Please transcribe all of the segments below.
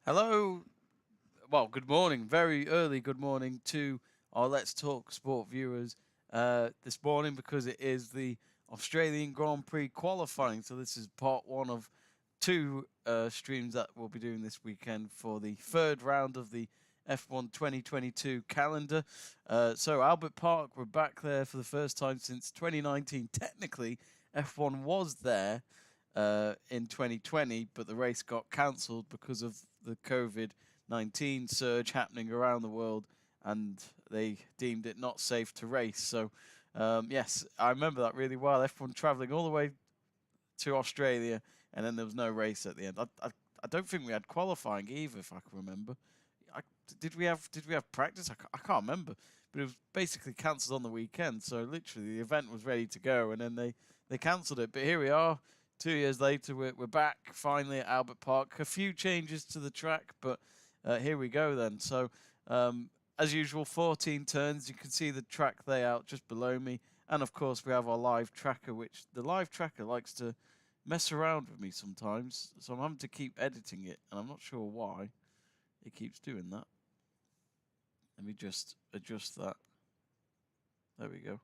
Hello, well, good morning, very early good morning to our Let's Talk Sport viewers this morning because it is the Australian Grand Prix Qualifying. So, this is part one of two streams that we'll be doing this weekend for the third round of the F1 2022 calendar. So, Albert Park, we're back there for the first time since 2019. Technically, F1 was there in 2020, but the race got cancelled because of the COVID-19 surge happening around the world, and they deemed it not safe to race. So, yes, I remember that really well. F1 travelling all the way to Australia, and then there was no race at the end. I don't think we had qualifying either, if I can remember. Did we have practice? I can't remember, but it was basically cancelled on the weekend. So literally, the event was ready to go, and then they cancelled it. But here we are. 2 years later, we're back finally at Albert Park. A few changes to the track, but here we go then. So, as usual, 14 turns. You can see the track layout just below me. And of course, we have our live tracker, which the live tracker likes to mess around with me sometimes. So I'm having to keep editing it, and I'm not sure why it keeps doing that. Let me just adjust that. There we go.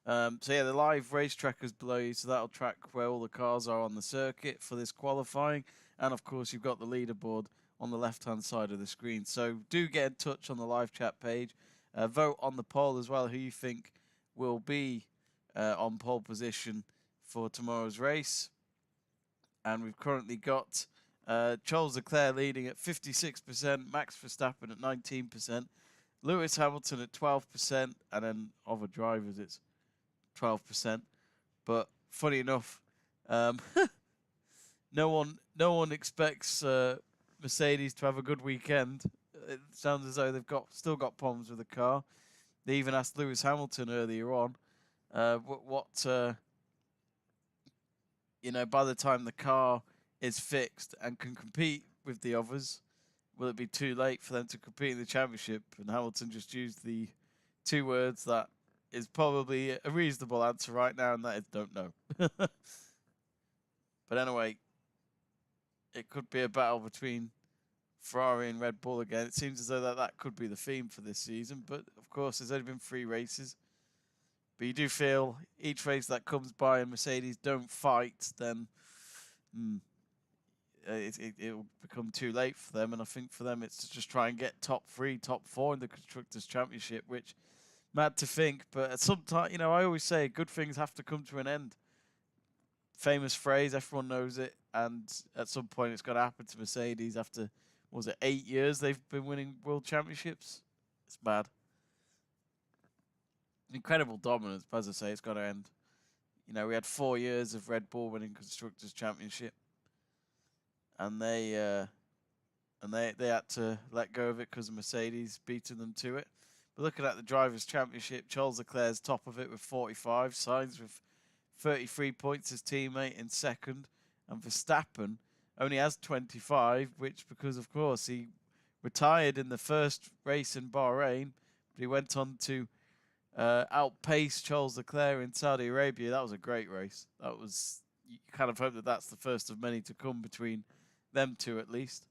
So yeah, the live race tracker's below you, so that'll track where all the cars are on the circuit for this qualifying. And of course, you've got the leaderboard on the left-hand side of the screen. So do get in touch on the live chat page. Vote on the poll as well who you think will be on pole position for tomorrow's race. And we've currently got Charles Leclerc leading at 56%, Max Verstappen at 19%, Lewis Hamilton at 12%, and then other drivers it's 12%. But funny enough, no one expects Mercedes to have a good weekend. It sounds as though they've still got problems with the car. They even asked Lewis Hamilton earlier on by the time the car is fixed and can compete with the others, will it be too late for them to compete in the championship? And Hamilton just used the two words that is probably a reasonable answer right now, and that is don't know. But anyway, it could be a battle between Ferrari and Red Bull again. It seems as though that could be the theme for this season, but of course there's only been 3 races. But you do feel each race that comes by and Mercedes don't fight, then it'll become too late for them. And I think for them it's to just try and get top 3, top 4 in the Constructors' Championship, which mad to think, but at some time, I always say good things have to come to an end. Famous phrase, everyone knows it, and at some point it's got to happen to Mercedes after, was it 8 years they've been winning world championships? It's bad. Incredible dominance, but as I say, it's got to end. We had 4 years of Red Bull winning Constructors' Championship, and they had to let go of it because of Mercedes beating them to it. But looking at the Drivers' Championship, Charles Leclerc's top of it with 45, Sainz with 33 points, his teammate in second, and Verstappen only has 25, which because, of course, he retired in the first race in Bahrain, but he went on to outpace Charles Leclerc in Saudi Arabia. That was a great race. You kind of hope that that's the first of many to come between them two at least.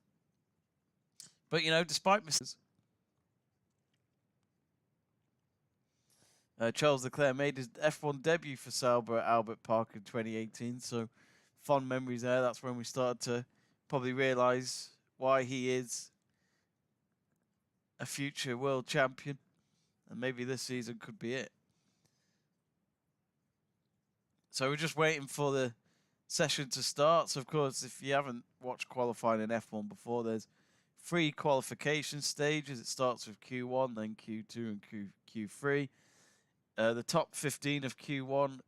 But, despite misses, Charles Leclerc made his F1 debut for Sauber at Albert Park in 2018, so fond memories there. That's when we started to probably realise why he is a future world champion, and maybe this season could be it. So we're just waiting for the session to start. So, of course, if you haven't watched qualifying in F1 before, there's 3 qualification stages. It starts with Q1, then Q2 and Q3. The top 15 of Q1,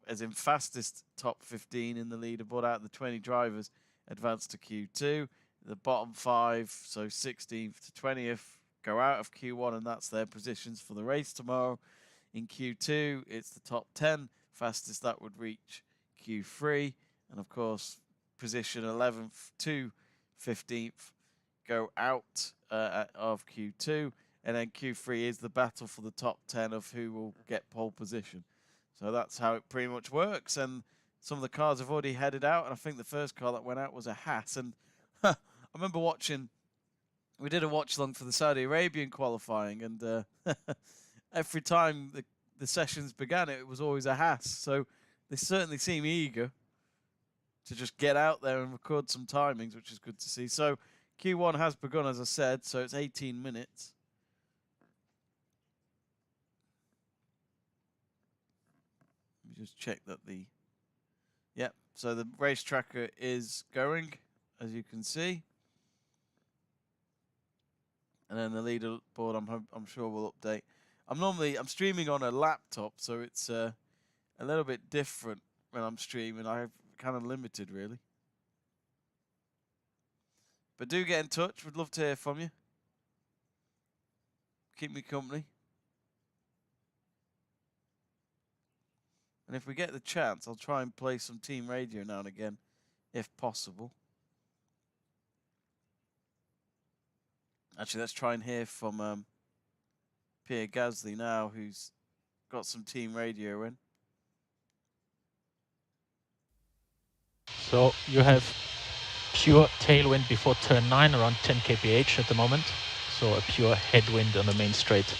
as in fastest top 15 in the leaderboard out of the 20 drivers, advance to Q2. The bottom 5, so 16th to 20th, go out of Q1, and that's their positions for the race tomorrow. In Q2, it's the top 10 fastest that would reach Q3, and of course, position 11th to 15th go out of Q2. And then Q3 is the battle for the top 10 of who will get pole position. So that's how it pretty much works. And some of the cars have already headed out. And I think the first car that went out was a Haas. And I remember watching. We did a watch along for the Saudi Arabian qualifying, and every time the sessions began, it was always a Haas. So they certainly seem eager to just get out there and record some timings, which is good to see. So Q1 has begun, as I said, so it's 18 minutes. Let me just check that Yep, so the race tracker is going, as you can see. And then the leaderboard, I'm sure will update. I'm streaming on a laptop, so it's a little bit different when I'm streaming. I'm kind of limited, really. But do get in touch. We'd love to hear from you. Keep me company. And if we get the chance, I'll try and play some team radio now and again, if possible. Actually, let's try and hear from Pierre Gasly now, who's got some team radio in. So you have pure tailwind before turn 9, around 10 kph at the moment. So a pure headwind on the main straight.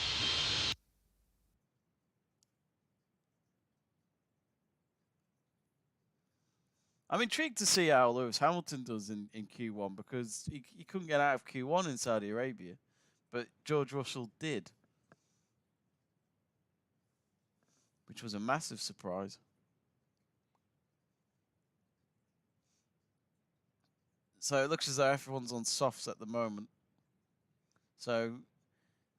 I'm intrigued to see how Lewis Hamilton does in Q1, because he couldn't get out of Q1 in Saudi Arabia, but George Russell did, which was a massive surprise. So it looks as though everyone's on softs at the moment. So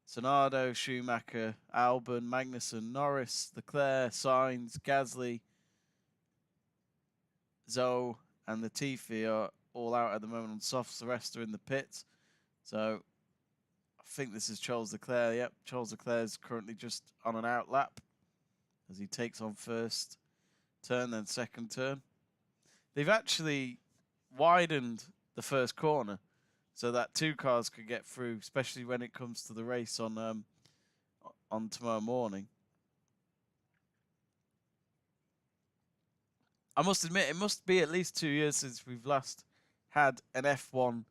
Tsunoda, Schumacher, Albon, Magnussen, Norris, Leclerc, Sainz, Gasly, Zhou, and Latifi are all out at the moment on softs. The rest are in the pits. So I think this is Charles Leclerc. Yep, Charles Leclerc is currently just on an out lap as he takes on first turn, then second turn. They've actually widened the first corner so that two cars could get through, especially when it comes to the race on tomorrow morning. I must admit, it must be at least 2 years since we've last had an F1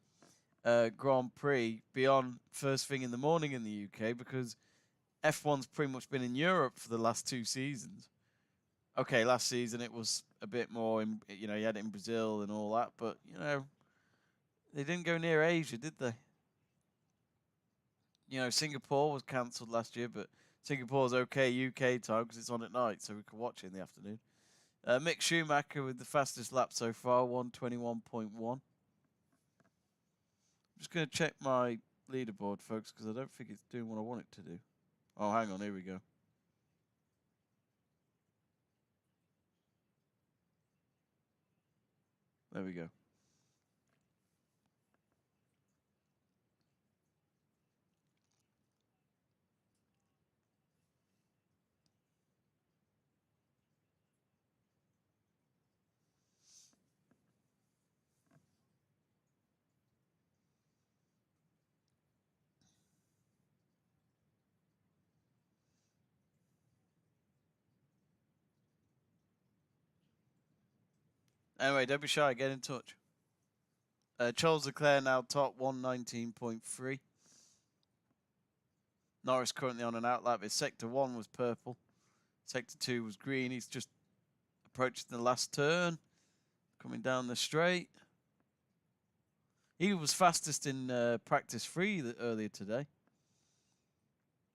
Grand Prix beyond first thing in the morning in the UK, because F1's pretty much been in Europe for the last 2 seasons. Okay, last season it was a bit more, you had it in Brazil and all that, but, they didn't go near Asia, did they? Singapore was cancelled last year, but Singapore's okay UK time because it's on at night, so we can watch it in the afternoon. Mick Schumacher with the fastest lap so far, 1:21.1. I'm just going to check my leaderboard, folks, because I don't think it's doing what I want it to do. Oh, hang on, here we go. There we go. Anyway, don't be shy, get in touch. Charles Leclerc now top, 1:19.3. Norris currently on an outlap. His sector 1 was purple. Sector 2 was green. He's just approaching the last turn, coming down the straight. He was fastest in practice 3 earlier today.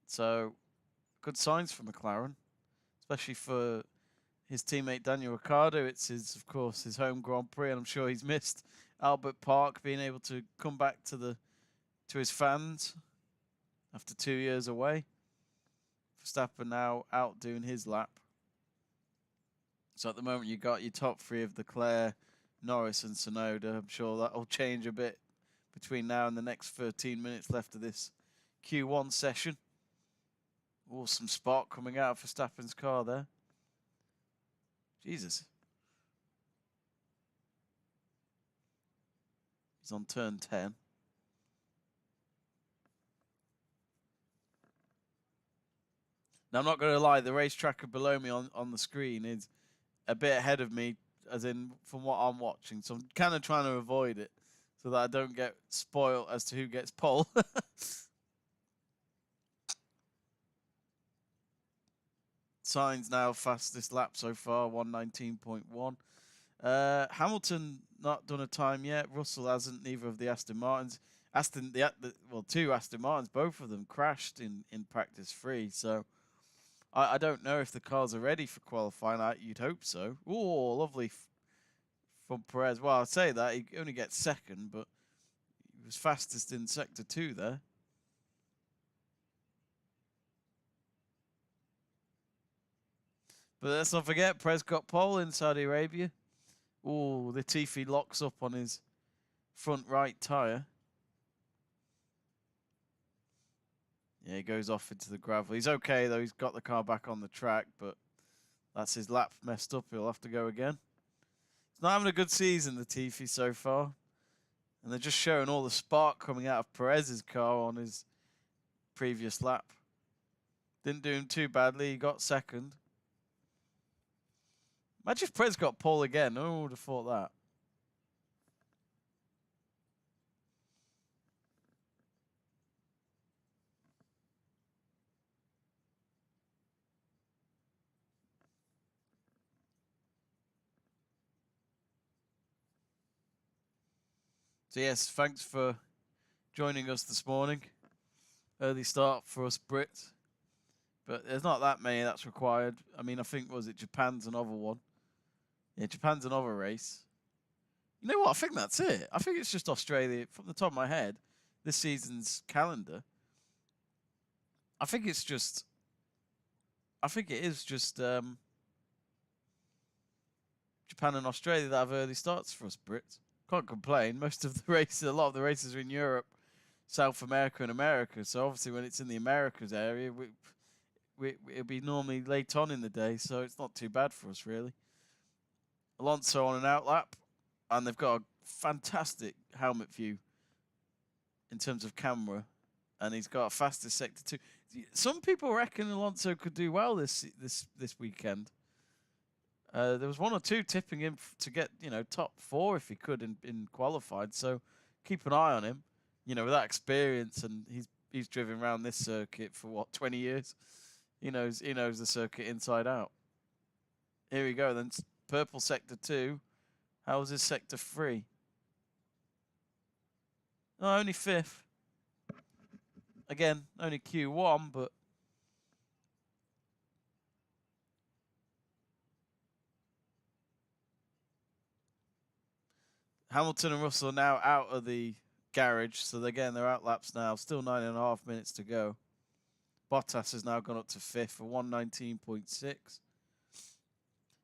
So, good signs for McLaren, especially for his teammate Daniel Ricciardo. It's of course, his home Grand Prix, and I'm sure he's missed Albert Park, being able to come back to his fans after 2 years away. Verstappen now out doing his lap. So at the moment you got your top 3 of Leclerc, Norris and Tsunoda. I'm sure that'll change a bit between now and the next 13 minutes left of this Q1 session. Awesome spot coming out of Verstappen's car there. Jesus. He's on turn 10. Now, I'm not going to lie, the race tracker below me on the screen is a bit ahead of me, as in from what I'm watching. So I'm kind of trying to avoid it. so that I don't get spoiled as to who gets pole. Sainz now fastest lap so far, 119.1. Hamilton not done a time yet. Russell hasn't. Neither of the Aston Martins. Two Aston Martins, both of them crashed in practice 3. So I don't know if the cars are ready for qualifying. You'd hope so. Oh, lovely from Perez. Well, I'd say that he only gets second, but he was fastest in sector 2 there. But let's not forget, Perez got pole in Saudi Arabia. Oh, the Latifi locks up on his front right tyre. Yeah, he goes off into the gravel. He's okay, though. He's got the car back on the track, but that's his lap messed up. He'll have to go again. He's not having a good season, the Latifi, so far. And they're just showing all the spark coming out of Perez's car on his previous lap. Didn't do him too badly. He got second. Imagine if Perez got pole again. No one would have thought that. So yes, thanks for joining us this morning. Early start for us Brits. But there's not that many that's required. I mean, I think, was it Japan's another one? Yeah, Japan's another race. You know what? I think that's it. I think it's just Australia. From the top of my head, this season's calendar, I think it is just Japan and Australia that have early starts for us Brits. Can't complain. Most of the races, a lot of the races are in Europe, South America, and America. So obviously, when it's in the Americas area, it'll be normally late on in the day, so it's not too bad for us really. Alonso on an outlap, and they've got a fantastic helmet view in terms of camera, and he's got a fastest sector 2. Some people reckon Alonso could do well this weekend. There was one or two tipping him to get top 4 if he could in qualified. So keep an eye on him. With that experience, and he's driven around this circuit for what 20 years. He knows the circuit inside out. Here we go then. Purple sector 2. How was his sector 3? Oh, only 5th. Again, only Q1, but Hamilton and Russell are now out of the garage, so they're getting their outlaps now. Still 9.5 minutes to go. Bottas has now gone up to 5th for 119.6.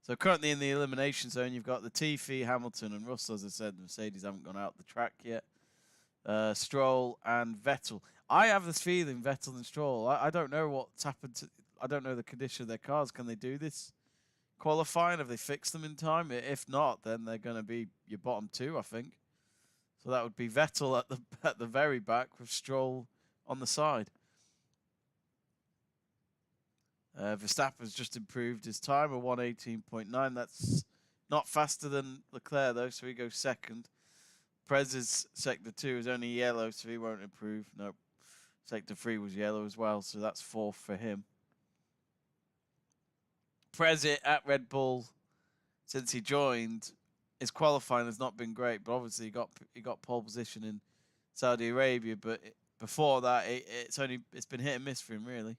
So currently in the elimination zone, you've got Latifi, Hamilton, and Russell. As I said, Mercedes haven't gone out the track yet. Stroll and Vettel. I have this feeling Vettel and Stroll. I don't know what's happened I don't know the condition of their cars. Can they do this qualifying? Have they fixed them in time? If not, then they're going to be your bottom 2, I think. So that would be Vettel at the very back with Stroll on the side. Verstappen's just improved his time of 118.9. That's not faster than Leclerc, though, so he goes second. Perez's sector 2 is only yellow, so he won't improve. Nope. Sector 3 was yellow as well, so that's 4th for him. Perez at Red Bull, since he joined, his qualifying has not been great, but obviously he got pole position in Saudi Arabia. But before that, it's been hit and miss for him, really.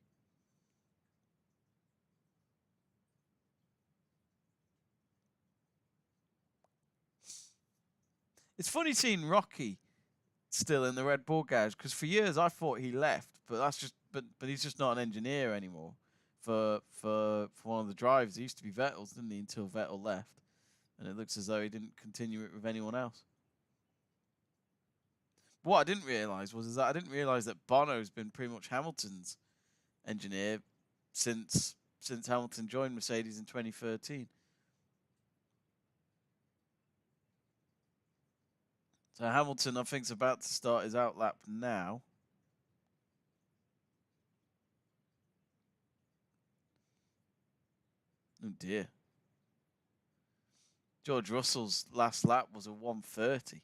It's funny seeing Rocky still in the Red Bull garage, because for years I thought he left, but he's just not an engineer anymore for one of the drivers. He used to be Vettel's, didn't he, until Vettel left, and it looks as though he didn't continue it with anyone else. What I didn't realise was that Bono's been pretty much Hamilton's engineer since Hamilton joined Mercedes in 2013. So Hamilton, I think, is about to start his outlap now. Oh dear. George Russell's last lap was a 1:30.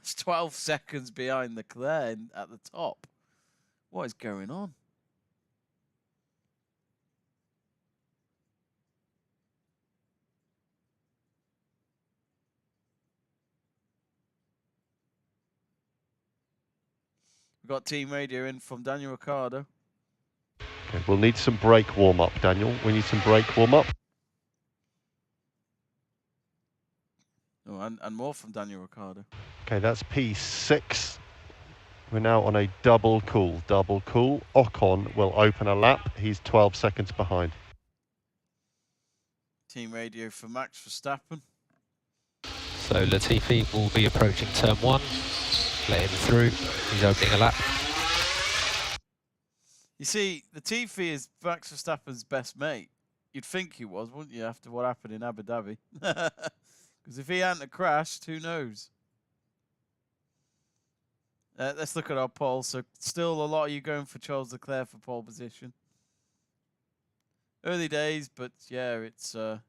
It's 12 seconds behind Leclerc at the top. What is going on? We've got team radio in from Daniel Ricciardo. Okay, we'll need some brake warm-up, Daniel. We need some brake warm-up. Oh, and more from Daniel Ricciardo. Okay, that's P6. We're now on a double cool. Ocon will open a lap. He's 12 seconds behind. Team radio for Max Verstappen. So Latifi will be approaching turn 1. Let him through. He's opening a lap. You see, Latifi is Max Verstappen's best mate. You'd think he was, wouldn't you, after what happened in Abu Dhabi? Because if he hadn't crashed, who knows? Let's look at our poll. So still a lot of you going for Charles Leclerc for pole position. Early days, but yeah, it's all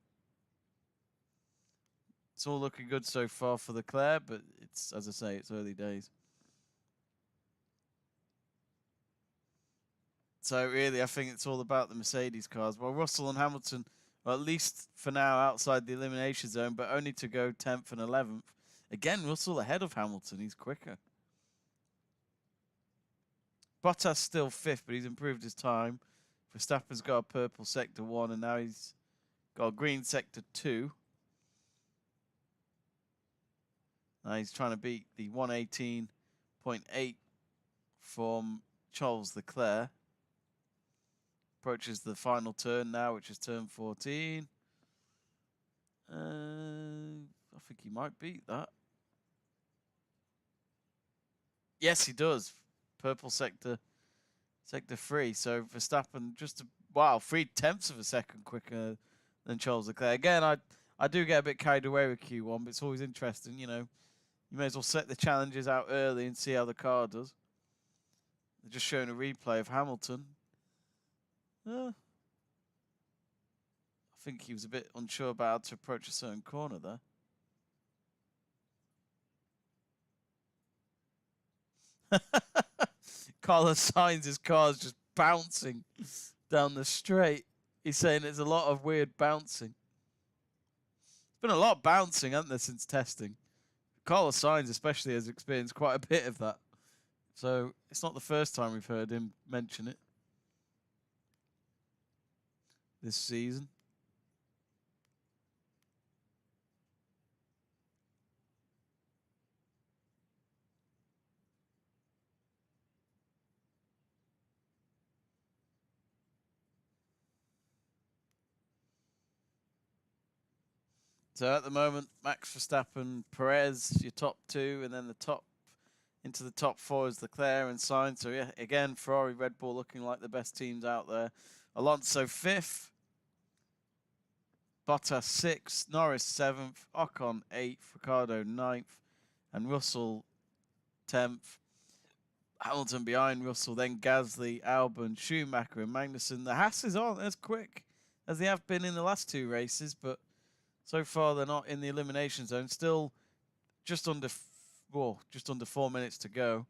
looking good so far for Leclerc, but it's, as I say, it's early days. So really, I think it's all about the Mercedes cars. Well, Russell and Hamilton are at least for now outside the elimination zone, but only to go 10th and 11th. Again, Russell ahead of Hamilton. He's quicker. Bottas still 5th, but he's improved his time. Verstappen's got a purple sector 1, and now he's got a green sector 2. Now he's trying to beat the 118.8 from Charles Leclerc. Approaches the final turn now, which is turn 14. I think he might beat that. Yes, he does. Purple sector 3. So Verstappen just 3/10 of a second quicker than Charles Leclerc. Again, I do get a bit carried away with Q1, but it's always interesting. You know, you may as well set the challenges out early and see how the car does. They're just showing a replay of Hamilton. I think he was a bit unsure about how to approach a certain corner there. Carlos Sainz's car is just bouncing down the straight. He's saying there's a lot of weird bouncing. There's been a lot of bouncing, hasn't there, since testing? Carlos Sainz especially has experienced quite a bit of that. So it's not the first time we've heard him mention it this season. So at the moment, Max Verstappen, Perez, your top 2, and then into the top 4 is Leclerc and Sainz. So yeah, again, Ferrari, Red Bull looking like the best teams out there. Alonso 5th, Bottas 6th, Norris 7th, Ocon 8th, Ricciardo 9th, and Russell 10th. Hamilton behind Russell, then Gasly, Albon, Schumacher, and Magnussen. The Haas is on as quick as they have been in the last 2 races, but so far they're not in the elimination zone. Still just under 4 minutes to go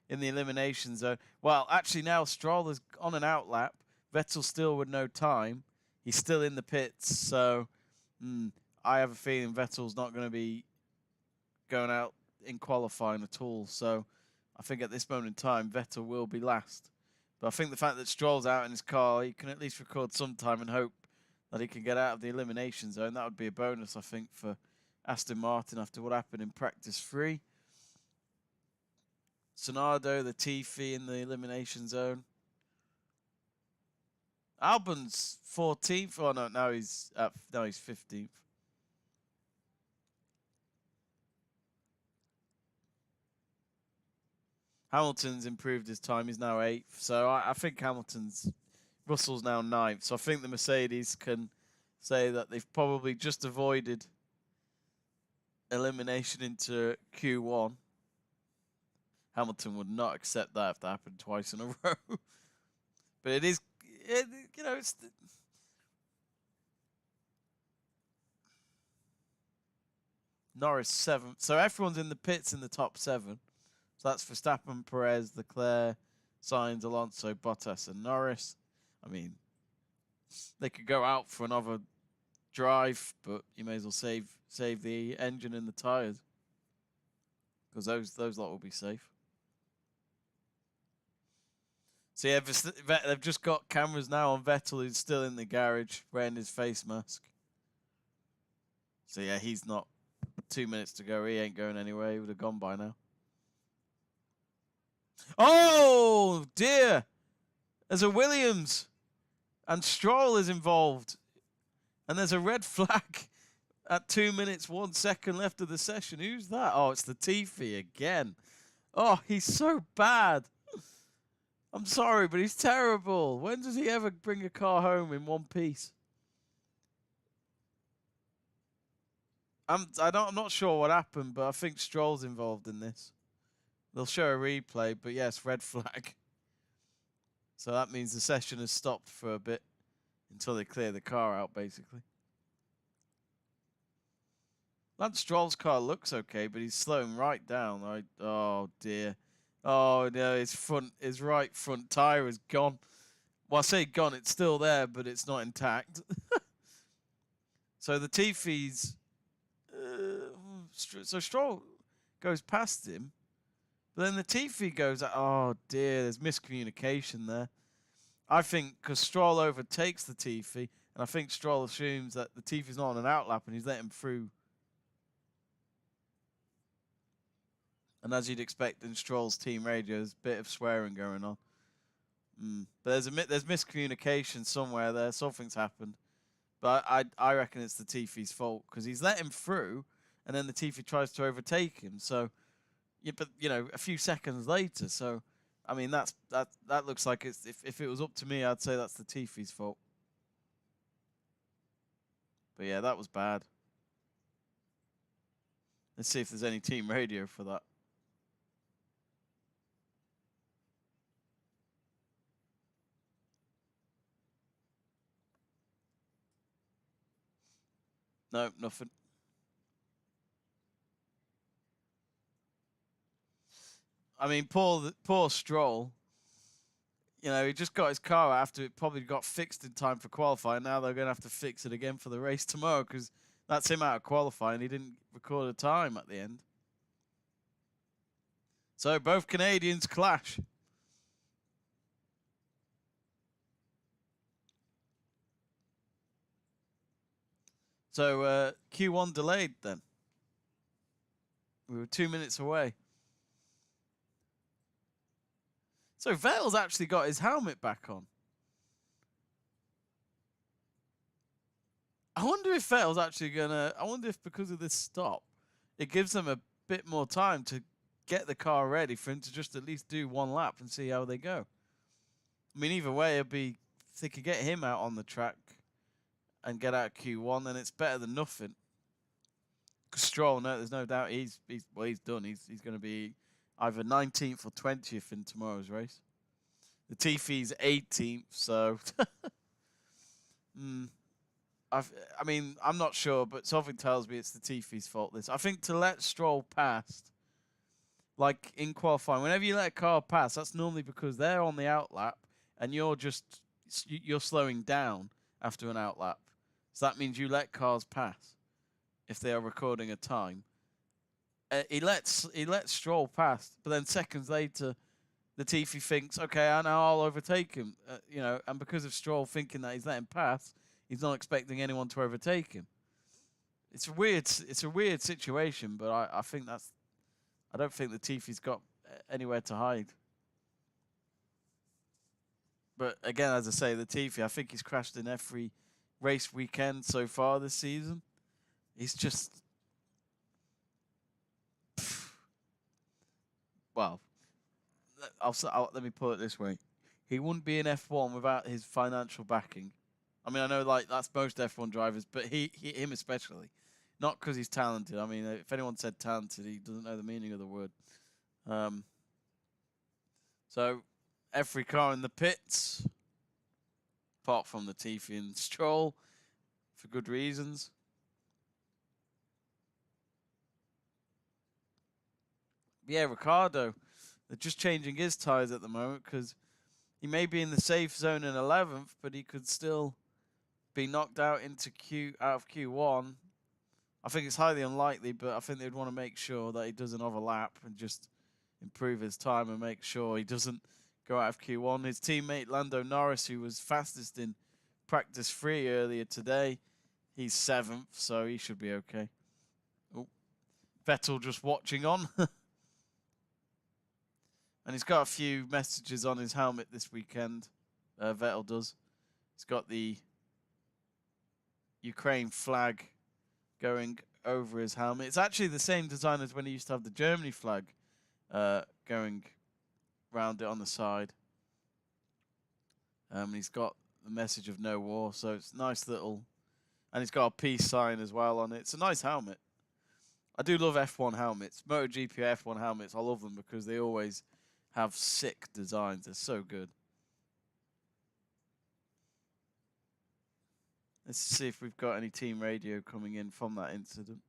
in the elimination zone. Well, actually now Stroll is on an out lap. Vettel still with no time. He's still in the pits, so I have a feeling Vettel's not going to be going out in qualifying at all. So I think at this moment in time, Vettel will be last. But I think the fact that Stroll's out in his car, he can at least record some time and hope that he can get out of the elimination zone. That would be a bonus, I think, for Aston Martin after what happened in practice 3. Tsunoda, the Latifi in the elimination zone. Albon's 14th. Oh no, now he's 15th. Hamilton's improved his time. He's now 8th. So I think Russell's now 9th. So I think the Mercedes can say that they've probably just avoided elimination into Q1. Hamilton would not accept that if that happened twice in a row. But it is, you know, it's... Norris 7th. So everyone's in the pits in the top 7. So that's Verstappen, Perez, Leclerc, Sainz, Alonso, Bottas, and Norris. I mean, they could go out for another drive, but you may as well save the engine and the tyres, because those lot will be safe. So yeah, they've just got cameras now on Vettel, who's still in the garage wearing his face mask. So yeah, he's not. 2 minutes to go. He ain't going anywhere. He would have gone by now. Oh dear! There's a Williams, and Stroll is involved, and there's a red flag at 2 minutes 1 second left of the session. Who's that? Oh, it's Latifi again. Oh, he's so bad. I'm sorry, but he's terrible. When does he ever bring a car home in one piece? I'm not sure what happened, but I think Stroll's involved in this. They'll show a replay, but yes, red flag. So that means the session has stopped for a bit until they clear the car out, basically. Lance Stroll's car looks okay, but he's slowing right down. Oh dear. Oh no, his right front tire is gone. Well, I say gone, it's still there, but it's not intact. So the Latifi's so Stroll goes past him, but then the Latifi goes, oh dear, there's miscommunication there. I think because Stroll overtakes the Latifi, and I think Stroll assumes that the Latifi's not on an outlap and he's letting him through. And as you'd expect in Stroll's team radio, there's a bit of swearing going on. But there's miscommunication somewhere there. Something's happened. But I reckon it's the Latifi's fault, because he's let him through, and then the Latifi tries to overtake him. So, yeah, but a few seconds later. So, I mean, that looks like it's if it was up to me, I'd say that's the Latifi's fault. But yeah, that was bad. Let's see if there's any team radio for that. No, nothing. I mean, poor Stroll. He just got his car out after it probably got fixed in time for qualifying. Now they're going to have to fix it again for the race tomorrow, because that's him out of qualifying. He didn't record a time at the end. So both Canadians clash. So Q1 delayed then. We were 2 minutes away. So Vettel's actually got his helmet back on. I wonder if Vettel's actually gonna... I wonder if because of this stop, it gives them a bit more time to get the car ready for him to just at least do one lap and see how they go. I mean, either way, if they could get him out on the track and get out Q1, then it's better than nothing. Because Stroll, no, there's no doubt he's done. He's going to be either 19th or 20th in tomorrow's race. The Latifi's 18th, so I mean, I'm not sure, but something tells me it's the Latifi's fault. I think to let Stroll past, like in qualifying, whenever you let a car pass, that's normally because they're on the outlap and you're slowing down after an outlap. So that means you let cars pass if they are recording a time. He lets Stroll pass, but then seconds later, the Latifi thinks, okay, now I'll overtake him. And because of Stroll thinking that he's let him pass, he's not expecting anyone to overtake him. It's a weird situation, but I don't think the Latifi's got anywhere to hide. But again, as I say, the Latifi, I think he's crashed in every race weekend so far this season. He's just... Well, let me put it this way. He wouldn't be in F1 without his financial backing. I mean, I know that's most F1 drivers, but him especially. Not because he's talented. I mean, if anyone said talented, he doesn't know the meaning of the word. So, every car in the pits, apart from the Latifi and Stroll, for good reasons. Yeah, Ricardo, they're just changing his tyres at the moment because he may be in the safe zone in 11th, but he could still be knocked out of Q1. I think it's highly unlikely, but I think they'd want to make sure that he does another lap and just improve his time and make sure he doesn't go out of Q1. His teammate Lando Norris, who was fastest in practice 3 earlier today, he's 7th, so he should be okay. Oh, Vettel just watching on. And he's got a few messages on his helmet this weekend. Vettel does. He's got the Ukraine flag going over his helmet. It's actually the same design as when he used to have the Germany flag going round it on the side. He's got the message of no war, so it's nice little... And he's got a peace sign as well on it. It's a nice helmet. I do love F1 helmets. MotoGP F1 helmets, I love them because they always have sick designs. They're so good. Let's see if we've got any team radio coming in from that incident.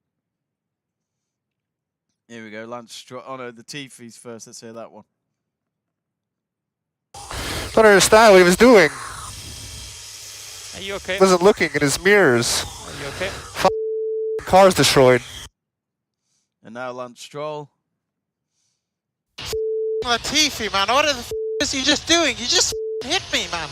Here we go. Lance Stroll. Oh no, the Tiffys first. Let's hear that one. Don't understand what he was doing. Are you okay? Wasn't looking in his mirrors. Are you okay? Car's destroyed. And now Lance Stroll. Latifi, man, what the f is he just doing? You just hit me, man.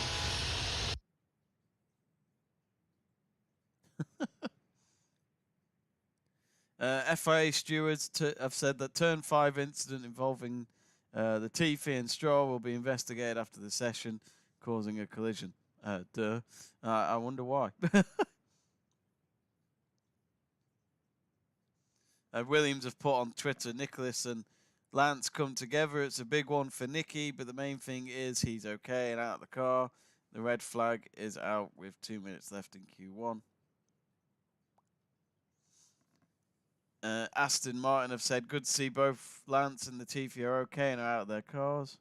FIA stewards have said that Turn 5 incident involving the Tiffy and Stroll will be investigated after the session, causing a collision. I wonder why. Williams have put on Twitter, Nicholas and Lance come together. It's a big one for Nicky, but the main thing is he's okay and out of the car. The red flag is out with 2 minutes left in Q1. Aston Martin have said good to see both Lance and Latifi are okay and are out of their cars.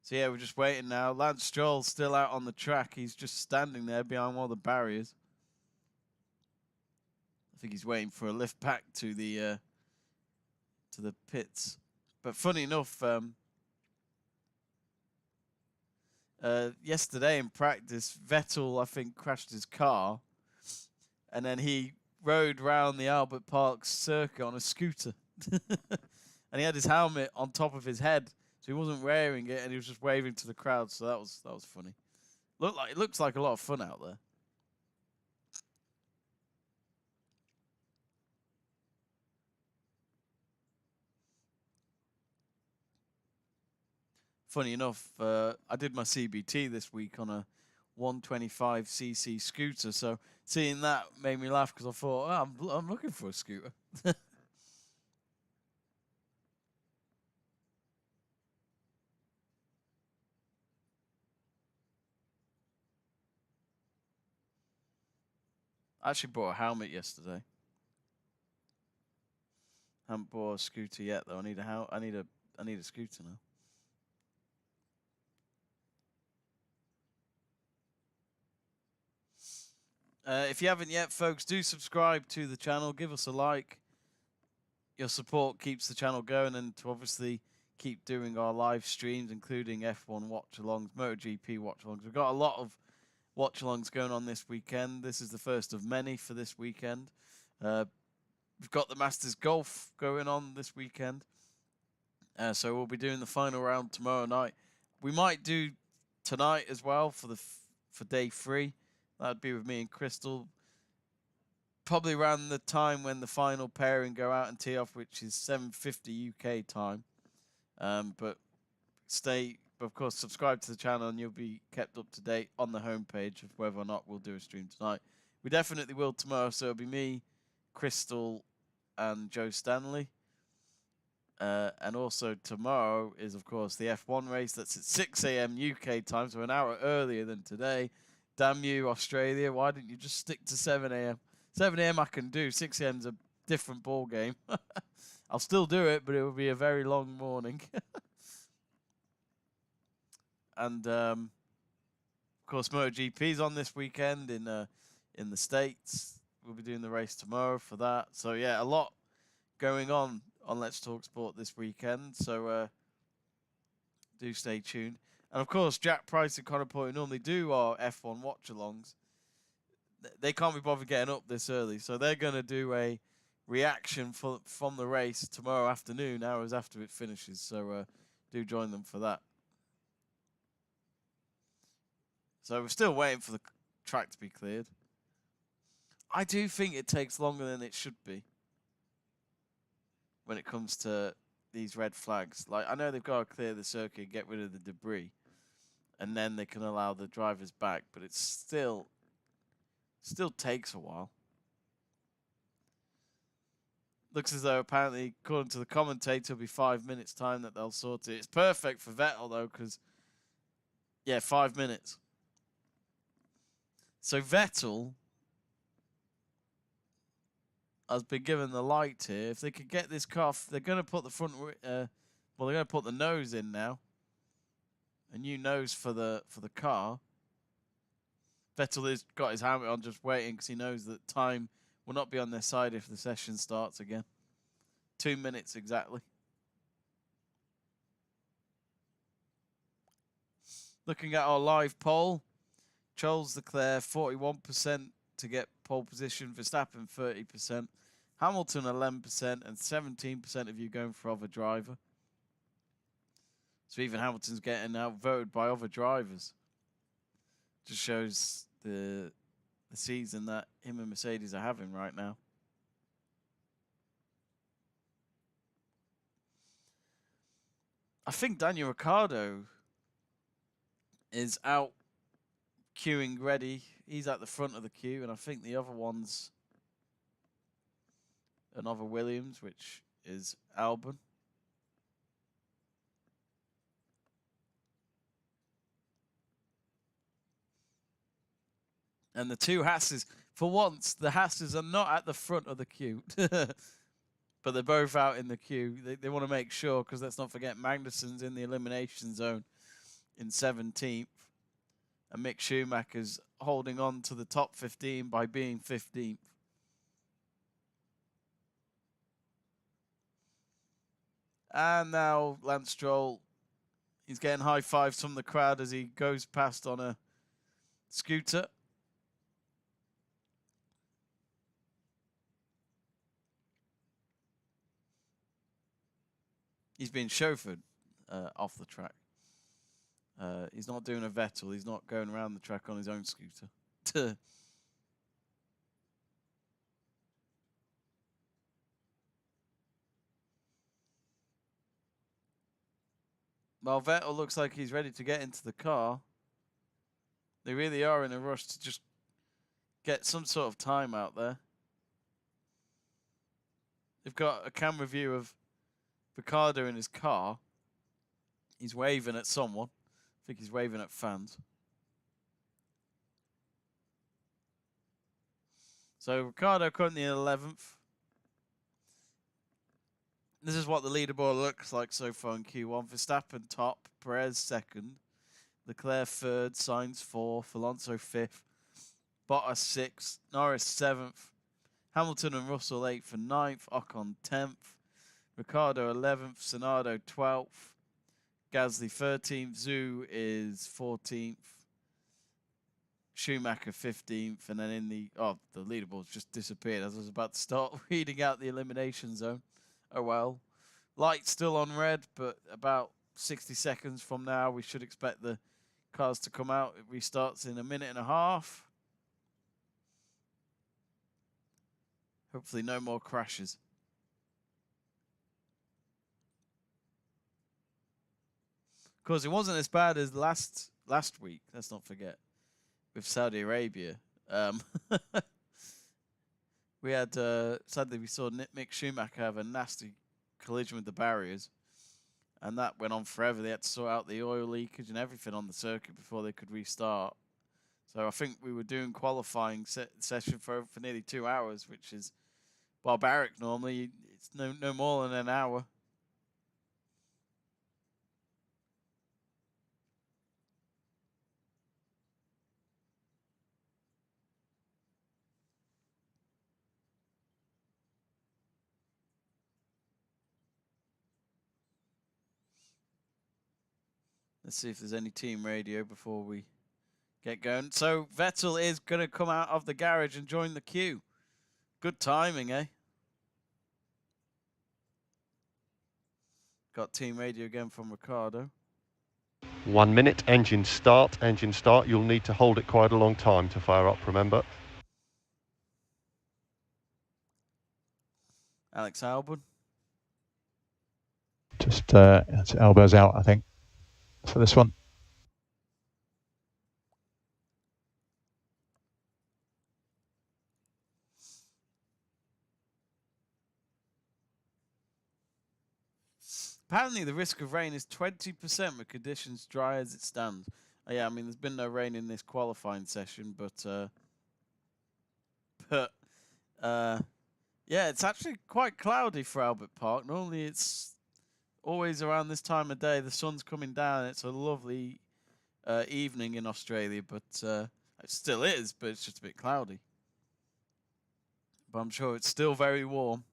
So yeah, we're just waiting now. Lance Stroll's still out on the track. He's just standing there behind one of the barriers. I think he's waiting for a lift back to the pits. But funny enough, yesterday in practice, Vettel, I think, crashed his car, and then he rode round the Albert Park circuit on a scooter. And he had his helmet on top of his head, so he wasn't wearing it, and he was just waving to the crowd. So that was funny. It looks like a lot of fun out there. Funny enough, I did my CBT this week on a 125cc scooter, so seeing that made me laugh because I thought, oh, I'm looking for a scooter. I actually bought a helmet yesterday. Haven't bought a scooter yet though. I need a scooter now. If you haven't yet, folks, do subscribe to the channel. Give us a like. Your support keeps the channel going, and to obviously keep doing our live streams, including F1 watch-alongs, MotoGP watch-alongs. We've got a lot of watch-alongs going on this weekend. This is the first of many for this weekend. We've got the Masters Golf going on this weekend. So we'll be doing the final round tomorrow night. We might do tonight as well for day 3. That'd be with me and Crystal. Probably around the time when the final pairing go out and tee off, which is 7:50 UK time. But of course, subscribe to the channel and you'll be kept up to date on the homepage of whether or not we'll do a stream tonight. We definitely will tomorrow, so it'll be me, Crystal, and Joe Stanley. And also tomorrow is, of course, the F1 race. That's at 6 AM UK time, so an hour earlier than today. Damn you, Australia. Why didn't you just stick to 7 AM? 7 AM I can do. 6 AM's a different ball game. I'll still do it, but it will be a very long morning. And, of course, MotoGP's on this weekend in the States. We'll be doing the race tomorrow for that. So, yeah, a lot going on Let's Talk Sport this weekend, so do stay tuned. And of course, Jack Price and Connor Porter normally do our F1 watch-alongs. They can't be bothered getting up this early, so they're going to do a reaction from the race tomorrow afternoon, hours after it finishes. So do join them for that. So we're still waiting for the track to be cleared. I do think it takes longer than it should be when it comes to these red flags. Like, I know they've got to clear the circuit, get rid of the debris, and then they can allow the drivers back, but it's still takes a while. Looks as though apparently, according to the commentator, it'll be 5 minutes time that they'll sort it. It's perfect for Vettel though, because 5 minutes. So Vettel has been given the light here. If they could get this car, they're going to put the front. They're going to put the nose in now. A new nose for the car. Vettel has got his helmet on, just waiting because he knows that time will not be on their side if the session starts again. 2 minutes exactly. Looking at our live poll, Charles Leclerc 41% to get pole position, Verstappen 30%, Hamilton 11%, and 17% of you going for other driver. So even Hamilton's getting outvoted by other drivers. Just shows the season that him and Mercedes are having right now. I think Daniel Ricciardo is out queuing ready. He's at the front of the queue, and I think the other one's another Williams, which is Albon. And the two Hasses, for once, the Hasses are not at the front of the queue. But they're both out in the queue. They want to make sure, because let's not forget, Magnussen's in the elimination zone in 17th. And Mick Schumacher's holding on to the top 15 by being 15th. And now Lance Stroll, he's getting high fives from the crowd as he goes past on a scooter. He's being chauffeured off the track. He's not doing a Vettel. He's not going around the track on his own scooter. Well, Vettel looks like he's ready to get into the car. They really are in a rush to just get some sort of time out there. They've got a camera view of Ricciardo in his car. He's waving at someone. I think he's waving at fans. So Ricciardo currently in 11th. This is what the leaderboard looks like so far in Q1. Verstappen top, Perez second, Leclerc third, Sainz fourth, Alonso fifth, Bottas sixth, Norris seventh, Hamilton and Russell 8th and 9th, Ocon 10th, Ricciardo 11th, Tsunoda 12th, Gasly 13th, Zhou is 14th, Schumacher 15th, and then in the leaderboard's just disappeared as I was about to start reading out the elimination zone. Oh well. Light's still on red, but about 60 seconds from now we should expect the cars to come out. It restarts in a minute and a half. Hopefully no more crashes. Of course, it wasn't as bad as last week, let's not forget, with Saudi Arabia. We had, sadly, we saw Mick Schumacher have a nasty collision with the barriers, and that went on forever. They had to sort out the oil leakage and everything on the circuit before they could restart. So I think we were doing qualifying session for nearly 2 hours, which is barbaric normally. It's no more than an hour. Let's see if there's any team radio before we get going. So Vettel is going to come out of the garage and join the queue. Good timing, eh? Got team radio again from Ricardo. 1 minute, engine start. You'll need to hold it quite a long time to fire up, remember. Alex Albon. Just it's elbows out, I think, for this one. Apparently the risk of rain is 20% with conditions dry as it stands. Yeah, I mean, there's been no rain in this qualifying session, but yeah, it's actually quite cloudy for Albert Park. Normally it's always around this time of day. The sun's coming down. It's a lovely evening in Australia, but it still is, but it's just a bit cloudy. But I'm sure it's still very warm.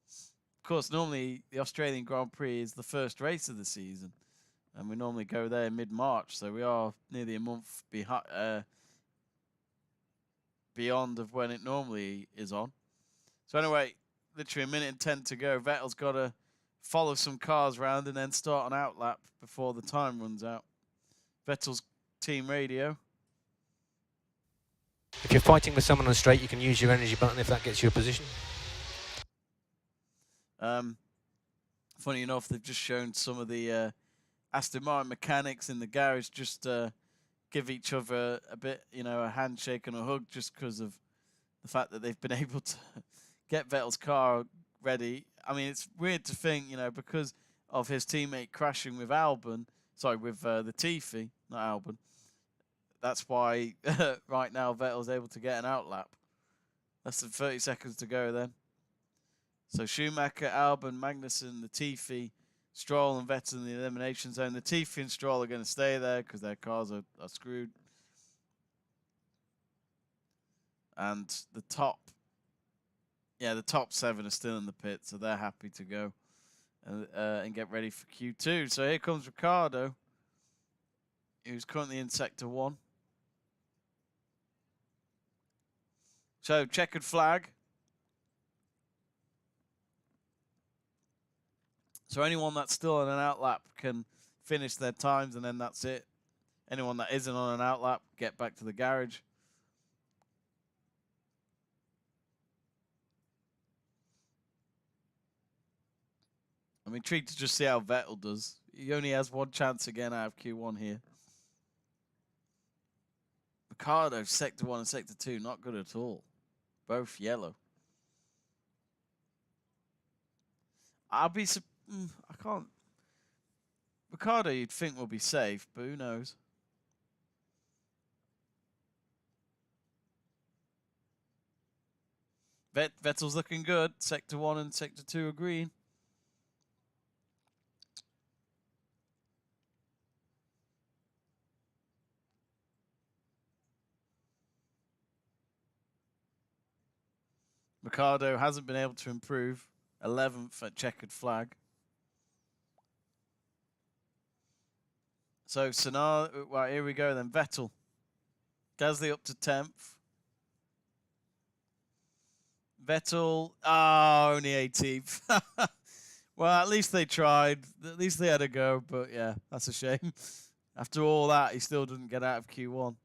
Of course, normally the Australian Grand Prix is the first race of the season, and we normally go there mid-March, so we are nearly a month beyond of when it normally is on. So anyway, literally a minute and 10 to go. Vettel's got to follow some cars around and then start an outlap before the time runs out. Vettel's team radio. If you're fighting with someone on the straight, you can use your energy button if that gets you a position. Funny enough, they've just shown some of the Aston Martin mechanics in the garage just give each other a bit, a handshake and a hug just because of the fact that they've been able to get Vettel's car ready. I mean, it's weird to think, because of his teammate crashing with with the Tiffy, not Albon. That's why right now Vettel's able to get an outlap. Less than 30 seconds to go then. So Schumacher, Albon, Magnussen, Latifi, Stroll and Vettel in the elimination zone. Latifi and Stroll are going to stay there because their cars are screwed. And the top 7 are still in the pit, so they're happy to go and get ready for Q2. So here comes Ricardo, who's currently in Sector 1. So checkered flag. So anyone that's still on an outlap can finish their times, and then that's it. Anyone that isn't on an outlap, get back to the garage. I'm intrigued to just see how Vettel does. He only has one chance again out of Q1 here. Ricardo, Sector 1 and Sector 2, not good at all. Both yellow. I can't. Ricardo, you'd think will be safe, but who knows? Vettel's looking good. Sector 1 and Sector 2 are green. Ricardo hasn't been able to improve. 11th at checkered flag. So right, here we go then. Vettel. Gasly up to 10th. Vettel, only 18th. Well, at least they tried. At least they had a go, but yeah, that's a shame. After all that, he still didn't get out of Q1.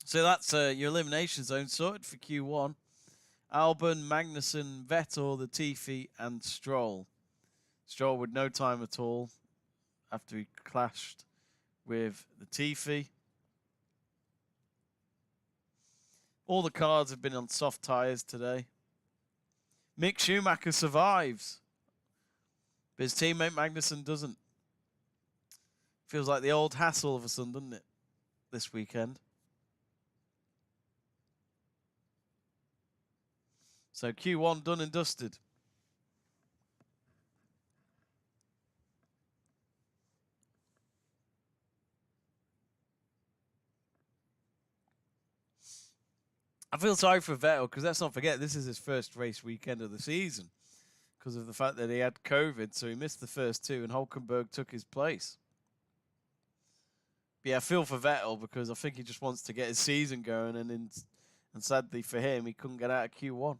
So that's your elimination zone sorted for Q1. Albon, Magnussen, Vettel, Latifi, and Stroll. Stroll with no time at all after he clashed with Latifi. All the cars have been on soft tyres today. Mick Schumacher survives, but his teammate Magnussen doesn't. Feels like the old hassle all of a sudden, doesn't it, this weekend? So Q1 done and dusted. I feel sorry for Vettel because let's not forget this is his first race weekend of the season because of the fact that he had COVID, so he missed the first two and Hulkenberg took his place. But yeah, I feel for Vettel because I think he just wants to get his season going, and sadly for him, he couldn't get out of Q1.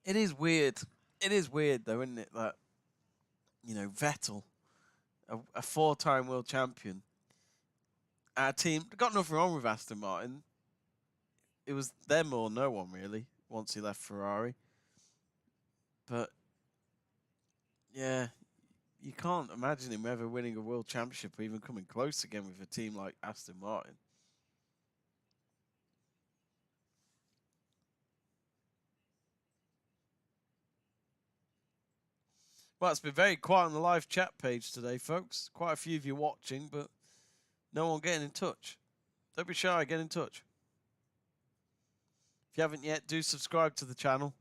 It is weird. It is weird, though, isn't it? That, you know, Vettel, a four-time world champion, our team, got nothing wrong with Aston Martin. It was them or no one, really, once he left Ferrari. But, yeah, you can't imagine him ever winning a world championship or even coming close again with a team like Aston Martin. Well, it's been very quiet on the live chat page today, folks. Quite a few of you watching, but no one getting in touch. Don't be shy, get in touch. If you haven't yet, do subscribe to the channel.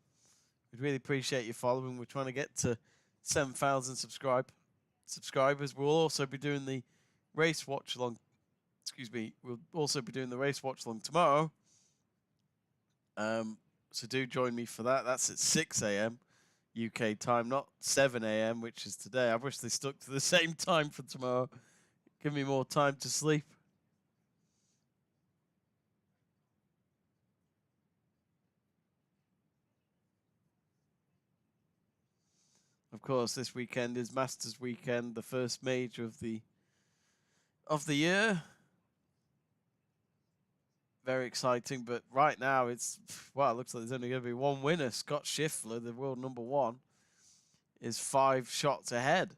We'd really appreciate you following. We're trying to get to 7,000 subscribers. We'll also be doing the race watch along. Excuse me. We'll also be doing the race watch along tomorrow. So do join me for that. That's at 6 a.m. UK time, not 7 a.m., which is today. I wish they stuck to the same time for tomorrow. Give me more time to sleep. Of course, this weekend is Masters weekend, the first major of the year. Very exciting, but right now it looks like there's only going to be one winner. Scott Scheffler, the world #1, is 5 shots ahead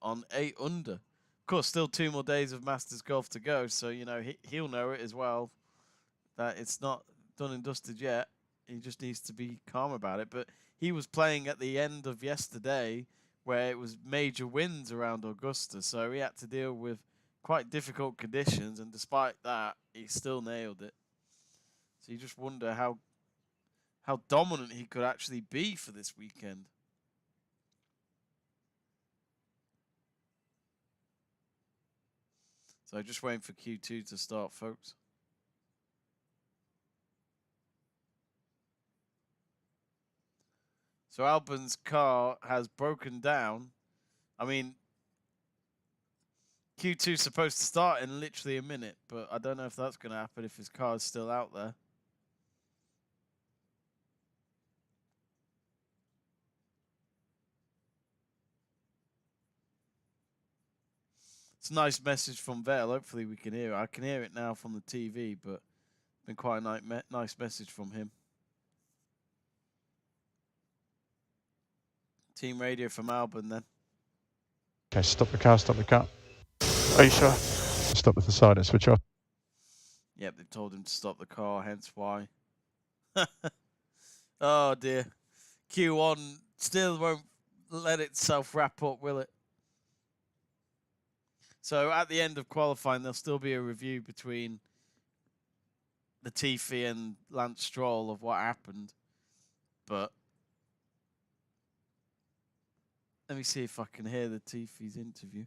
on 8 under. Of course, still 2 more days of Masters golf to go, so you know he'll know it as well that it's not done and dusted yet. He just needs to be calm about it. But he was playing at the end of yesterday, where it was major winds around Augusta, so he had to deal with quite difficult conditions, and despite that, he still nailed it. So you just wonder how dominant he could actually be for this weekend. So just waiting for Q2 to start, folks. So Albon's car has broken down. I mean, Q2 is supposed to start in literally a minute, but I don't know if that's going to happen if his car is still out there. It's a nice message from Vettel. Hopefully we can hear it. I can hear it now from the TV, but it's been quite a nice message from him. Team radio from Albon then. Okay, stop the car, stop the car. Are you sure? Stop with the side and switch off. Yep, they've told him to stop the car, hence why. Oh dear. Q1 still won't let itself wrap up, will it? So at the end of qualifying, there'll still be a review between Latifi and Lance Stroll of what happened. But let me see if I can hear Latifi's interview.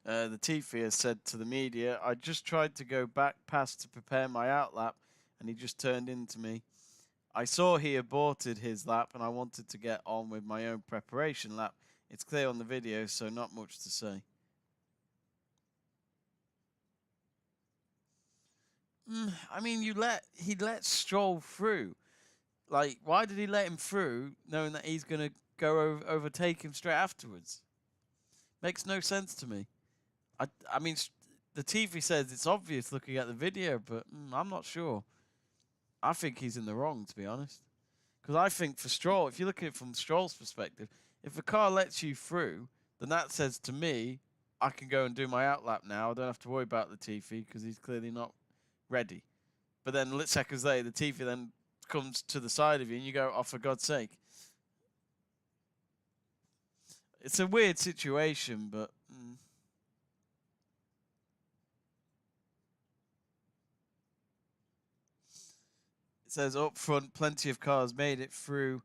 Latifi has said to the media, "I just tried to go back past to prepare my out lap, and he just turned into me. I saw he aborted his lap, and I wanted to get on with my own preparation lap. It's clear on the video, so not much to say." I mean, he let Stroll through. Like, why did he let him through, knowing that he's going to go overtake him straight afterwards? Makes no sense to me. I mean, the TV says it's obvious looking at the video, but I'm not sure. I think he's in the wrong, to be honest. Because I think for Stroll, if you look at it from Stroll's perspective, if a car lets you through, then that says to me I can go and do my outlap now. I don't have to worry about Latifi because he's clearly not ready. But then seconds later, Latifi then comes to the side of you and you go, oh, for God's sake. It's a weird situation, but... It says up front, plenty of cars made it through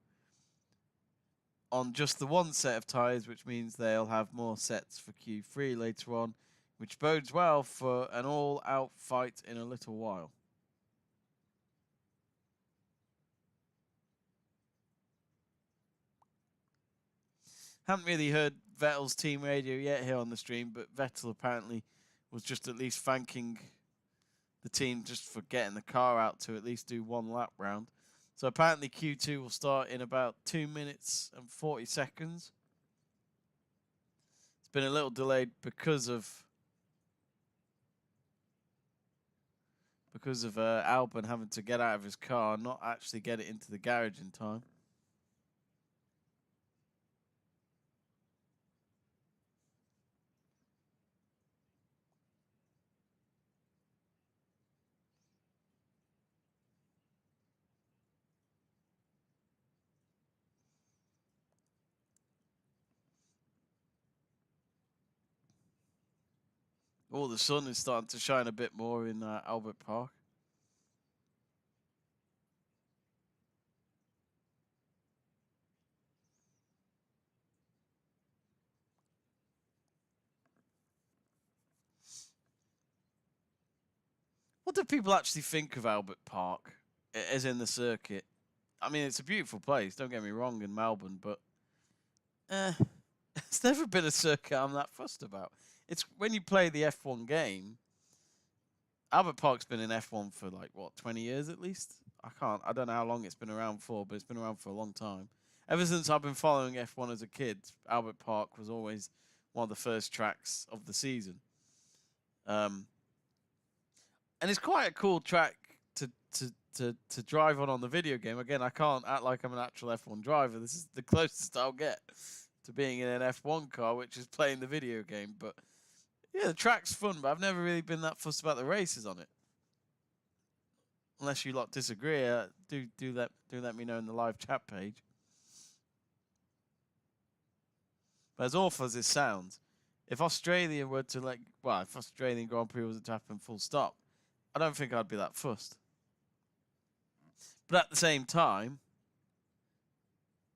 on just the one set of tyres, which means they'll have more sets for Q3 later on, which bodes well for an all-out fight in a little while. Haven't really heard Vettel's team radio yet here on the stream, but Vettel apparently was just at least thanking the team just for getting the car out to at least do one lap round. So apparently Q2 will start in about 2 minutes and 40 seconds. It's been a little delayed because of Albon having to get out of his car and not actually get it into the garage in time. Oh, the sun is starting to shine a bit more in Albert Park. What do people actually think of Albert Park, as in the circuit? I mean, it's a beautiful place, don't get me wrong, in Melbourne, but it's never been a circuit I'm that fussed about. It's when you play the F1 game, Albert Park's been in F1 for like, what, 20 years at least? I don't know how long it's been around for, but it's been around for a long time. Ever since I've been following F1 as a kid, Albert Park was always one of the first tracks of the season. And it's quite a cool track to drive on the video game. Again, I can't act like I'm an actual F1 driver. This is the closest I'll get to being in an F1 car, which is playing the video game. But yeah, the track's fun, but I've never really been that fussed about the races on it. Unless you lot disagree, do let me know in the live chat page. But as awful as it sounds, if Australia were to if Australian Grand Prix was to happen full stop, I don't think I'd be that fussed. But at the same time,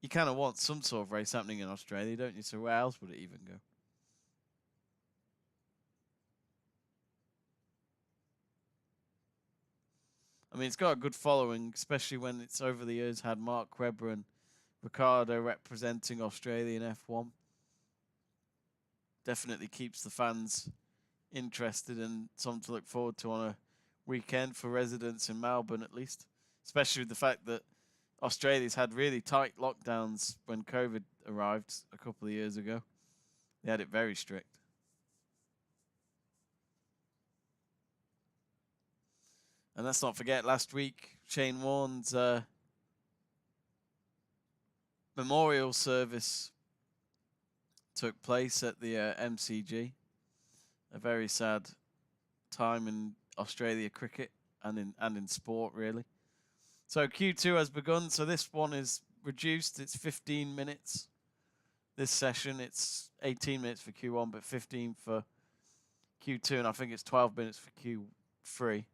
you kind of want some sort of race happening in Australia, don't you? So where else would it even go? I mean, it's got a good following, especially when it's over the years had Mark Webber and Ricardo representing Australian F1. Definitely keeps the fans interested and something to look forward to on a weekend for residents in Melbourne, at least. Especially with the fact that Australia's had really tight lockdowns when COVID arrived a couple of years ago. They had it very strict. And let's not forget, last week, Shane Warne's memorial service took place at the MCG. A very sad time in Australia cricket and in sport, really. So Q2 has begun. So this one is reduced. It's 15 minutes. This session, it's 18 minutes for Q1, but 15 for Q2, and I think it's 12 minutes for Q3.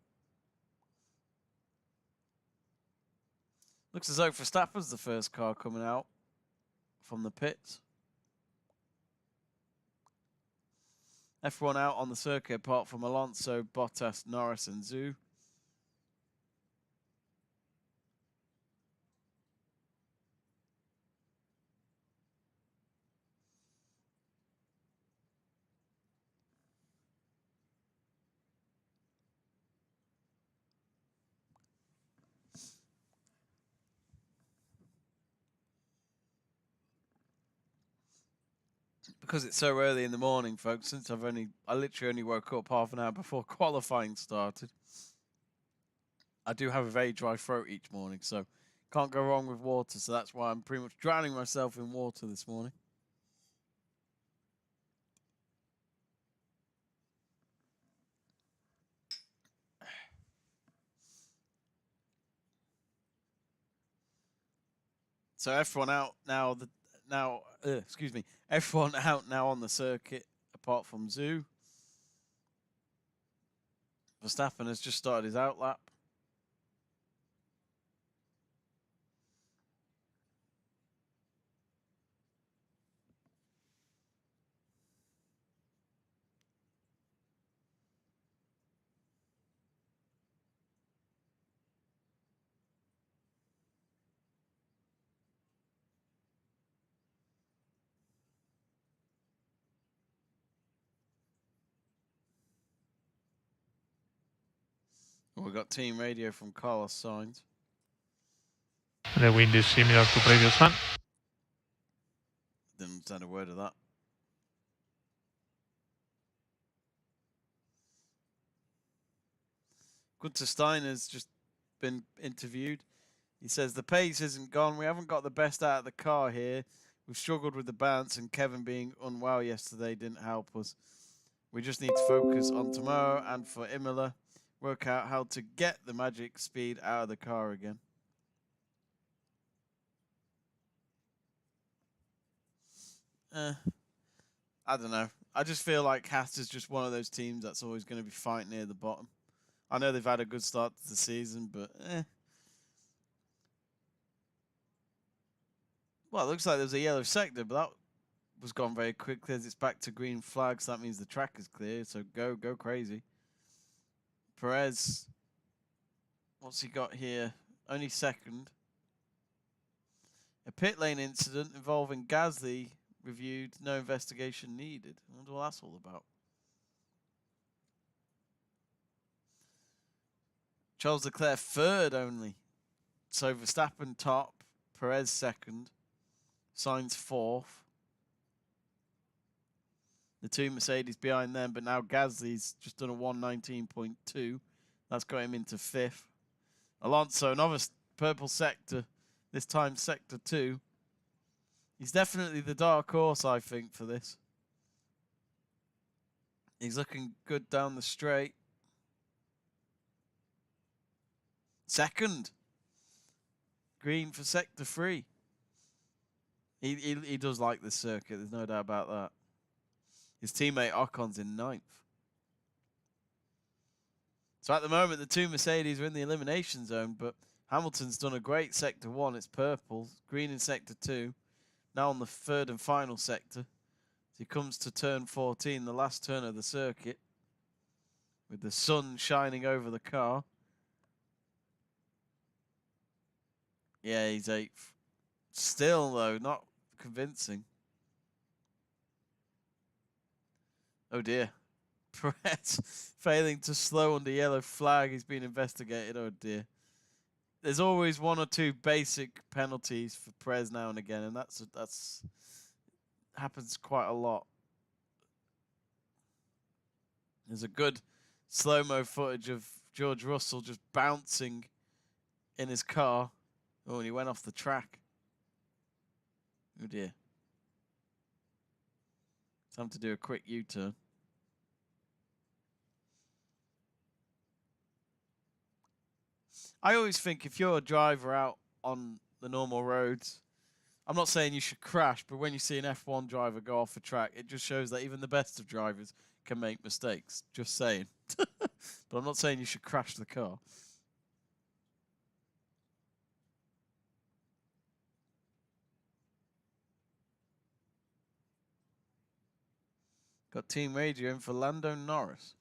Looks as though Verstappen's the first car coming out from the pits. F1 out on the circuit apart from Alonso, Bottas, Norris and Zhou. Because it's so early in the morning, folks, since I literally only woke up half an hour before qualifying started. I do have a very dry throat each morning, so can't go wrong with water, so that's why I'm pretty much drowning myself in water this morning. So everyone out now. Excuse me. Everyone out now on the circuit, apart from Zoo. Verstappen has just started his outlap. We've got team radio from Carlos Sainz. The wind is similar to previous one. Didn't understand a word of that. Gunther Steiner's just been interviewed. He says the pace isn't gone. We haven't got the best out of the car here. We've struggled with the bounce, and Kevin being unwell yesterday didn't help us. We just need to focus on tomorrow and for Imola, work out how to get the magic speed out of the car again. I don't know. I just feel like Haas is just one of those teams that's always going to be fighting near the bottom. I know they've had a good start to the season, but Well, it looks like there's a yellow sector, but that was gone very quickly as it's back to green flags. So that means the track is clear, so go crazy. Perez, what's he got here? Only second. A pit lane incident involving Gasly reviewed, no investigation needed. I wonder what that's all about. Charles Leclerc third only. So Verstappen top, Perez second, Sainz fourth. The two Mercedes behind them, but now Gasly's just done a 1:19.2. That's got him into fifth. Alonso, another purple sector, this time sector 2. He's definitely the dark horse, I think, for this. He's looking good down the straight. Second. Green for sector 3. He does like this circuit, there's no doubt about that. His teammate Ocon's in 9th. So at the moment, the two Mercedes are in the elimination zone, but Hamilton's done a great sector 1. It's purple. Green in sector 2. Now on the third and final sector. As he comes to turn 14, the last turn of the circuit, with the sun shining over the car. Yeah, he's 8th. Still, though, not convincing. Oh dear. Perez failing to slow under yellow flag. He's been investigated. Oh dear. There's always one or two basic penalties for Perez now and again, and that's happens quite a lot. There's a good slow-mo footage of George Russell just bouncing in his car. Oh, and he went off the track. Oh dear. Time to do a quick U-turn. I always think if you're a driver out on the normal roads, I'm not saying you should crash, but when you see an F1 driver go off the track, it just shows that even the best of drivers can make mistakes. Just saying. But I'm not saying you should crash the car. Got team radio in for Lando Norris.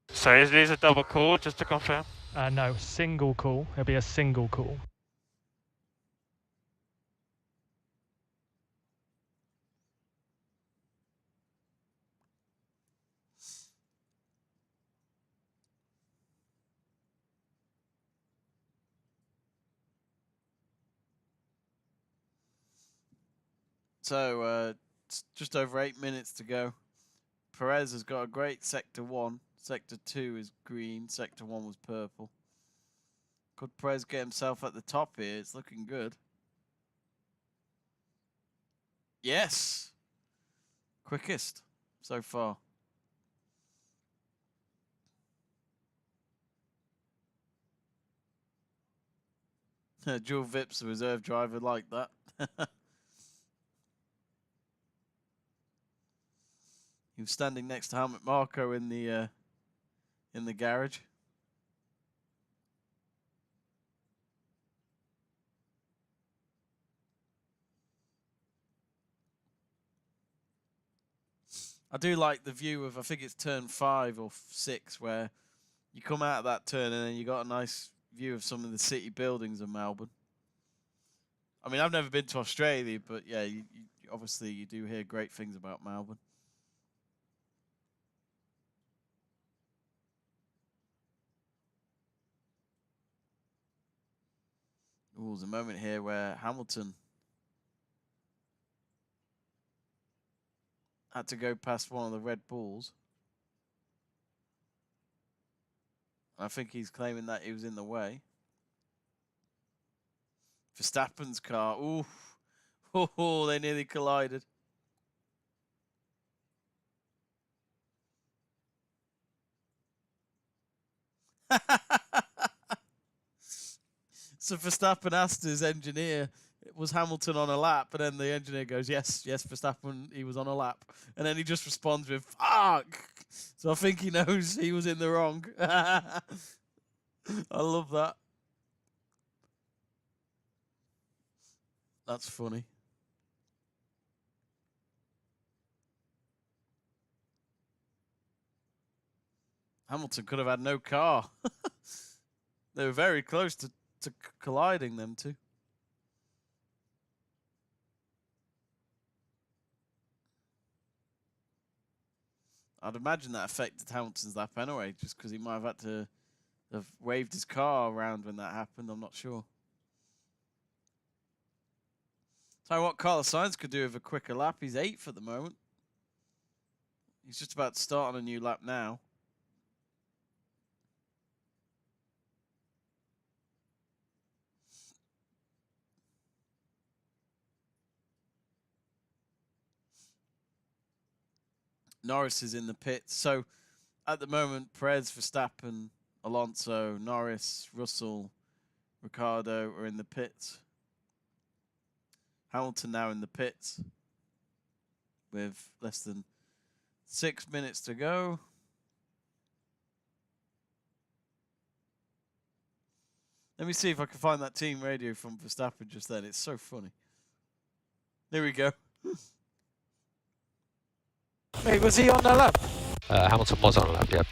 So is this a double call, just to confirm? No, single call. It'll be a single call. So, just over 8 minutes to go. Perez has got a great sector 1. Sector 2 is green. Sector 1 was purple. Could Perez get himself at the top here? It's looking good. Yes. Quickest so far. Dual Vips, the reserve driver, like that. He was standing next to Helmut Marko in the garage. I do like the view of, I think it's turn 5 or 6, where you come out of that turn and then you got a nice view of some of the city buildings of Melbourne. I mean, I've never been to Australia, but yeah, obviously you do hear great things about Melbourne. Oh, there's a moment here where Hamilton had to go past one of the Red Bulls. I think he's claiming that he was in the way. Verstappen's car, ooh, oh, they nearly collided. So Verstappen asked his engineer, was Hamilton on a lap? And then the engineer goes, yes, Verstappen, he was on a lap. And then he just responds with, fuck! So I think he knows he was in the wrong. I love that. That's funny. Hamilton could have had no car. They were very close to colliding, them two. I'd imagine that affected Hamilton's lap anyway, just because he might have had to have waved his car around when that happened. I'm not sure. So what Carlos Sainz could do with a quicker lap. He's 8th at the moment. He's just about to start on a new lap now. Norris is in the pits. So at the moment, Perez, Verstappen, Alonso, Norris, Russell, Ricciardo are in the pits. Hamilton now in the pits with less than 6 minutes to go. Let me see if I can find that team radio from Verstappen just then. It's so funny. There we go. Hey, was he on the lap? Hamilton was on a lap, yep.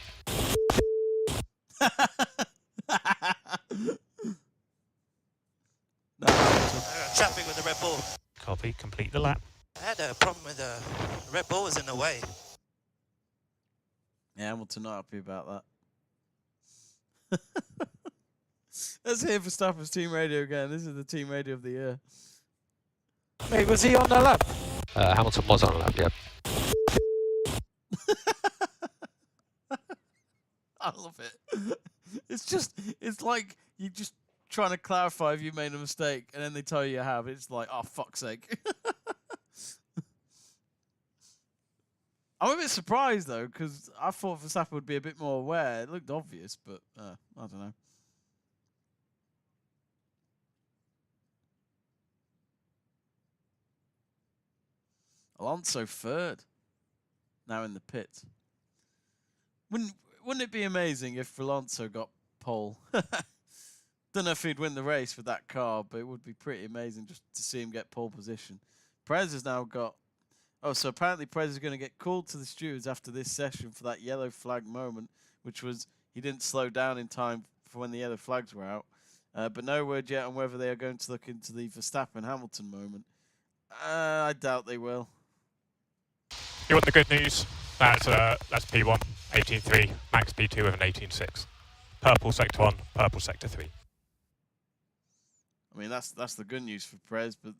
Traffic with the Red Bull. Copy, complete the lap. I had a problem with the Red Bull was in the way. Yeah, Hamilton not happy about that. Let's hear Verstappen's team radio again. This is the team radio of the year. Hey, was he on the lap? Hamilton was on a lap, yep. I love it. It's like you just trying to clarify if you made a mistake, and then they tell you have. It's like, oh, fuck's sake. I'm a bit surprised, though, because I thought Verstappen would be a bit more aware. It looked obvious, but I don't know. Alonso 3rd, now in the pit. Wouldn't it be amazing if Alonso got pole? Don't know if he'd win the race with that car, but it would be pretty amazing just to see him get pole position. Perez has now got... Oh, so apparently Perez is going to get called to the stewards after this session for that yellow flag moment, which was he didn't slow down in time for when the yellow flags were out. But no word yet on whether they are going to look into the Verstappen-Hamilton moment. I doubt they will. You want the good news? That's P1, 18.3, max P2 with an 18.6. Purple sector 1, purple sector 3. I mean, that's the good news for Perez, but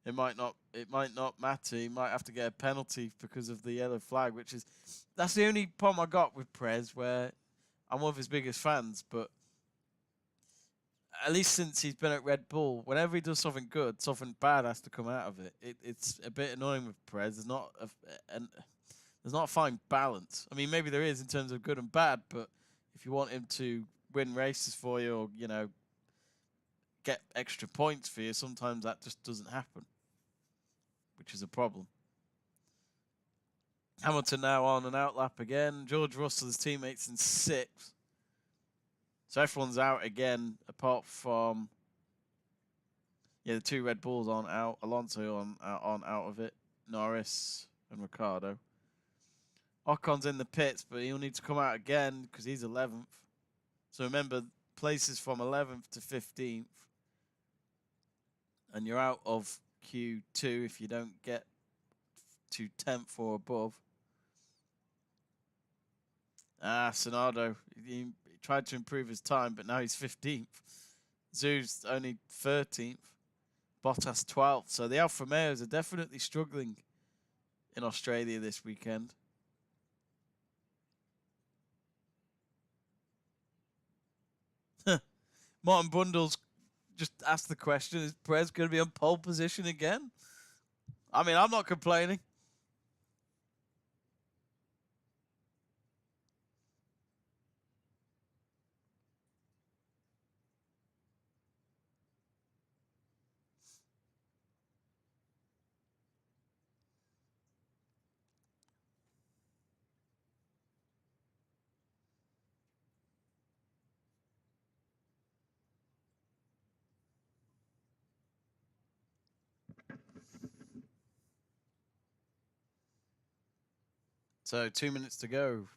it might not matter. He might have to get a penalty because of the yellow flag, that's the only problem I got with Perez, where I'm one of his biggest fans, but at least since he's been at Red Bull, whenever he does something good, something bad has to come out of it. It's a bit annoying with Perez. There's not a fine balance. I mean, maybe there is in terms of good and bad, but if you want him to win races for you, or get extra points for you, sometimes that just doesn't happen, which is a problem. Hamilton now on an out lap again. George Russell's teammates in 6th. So everyone's out again, apart from the 2 Red Bulls on out. Alonso on out of it. Norris and Ricciardo. Ocon's in the pits, but he'll need to come out again because he's 11th. So remember, places from 11th to 15th. And you're out of Q2 if you don't get to 10th or above. Sonado, he tried to improve his time, but now he's 15th. Zoo's only 13th. Bottas 12th. So the Alfa Romeos are definitely struggling in Australia this weekend. Martin Bundles just asked the question, is Perez going to be on pole position again? I mean, I'm not complaining. So 2 minutes to go.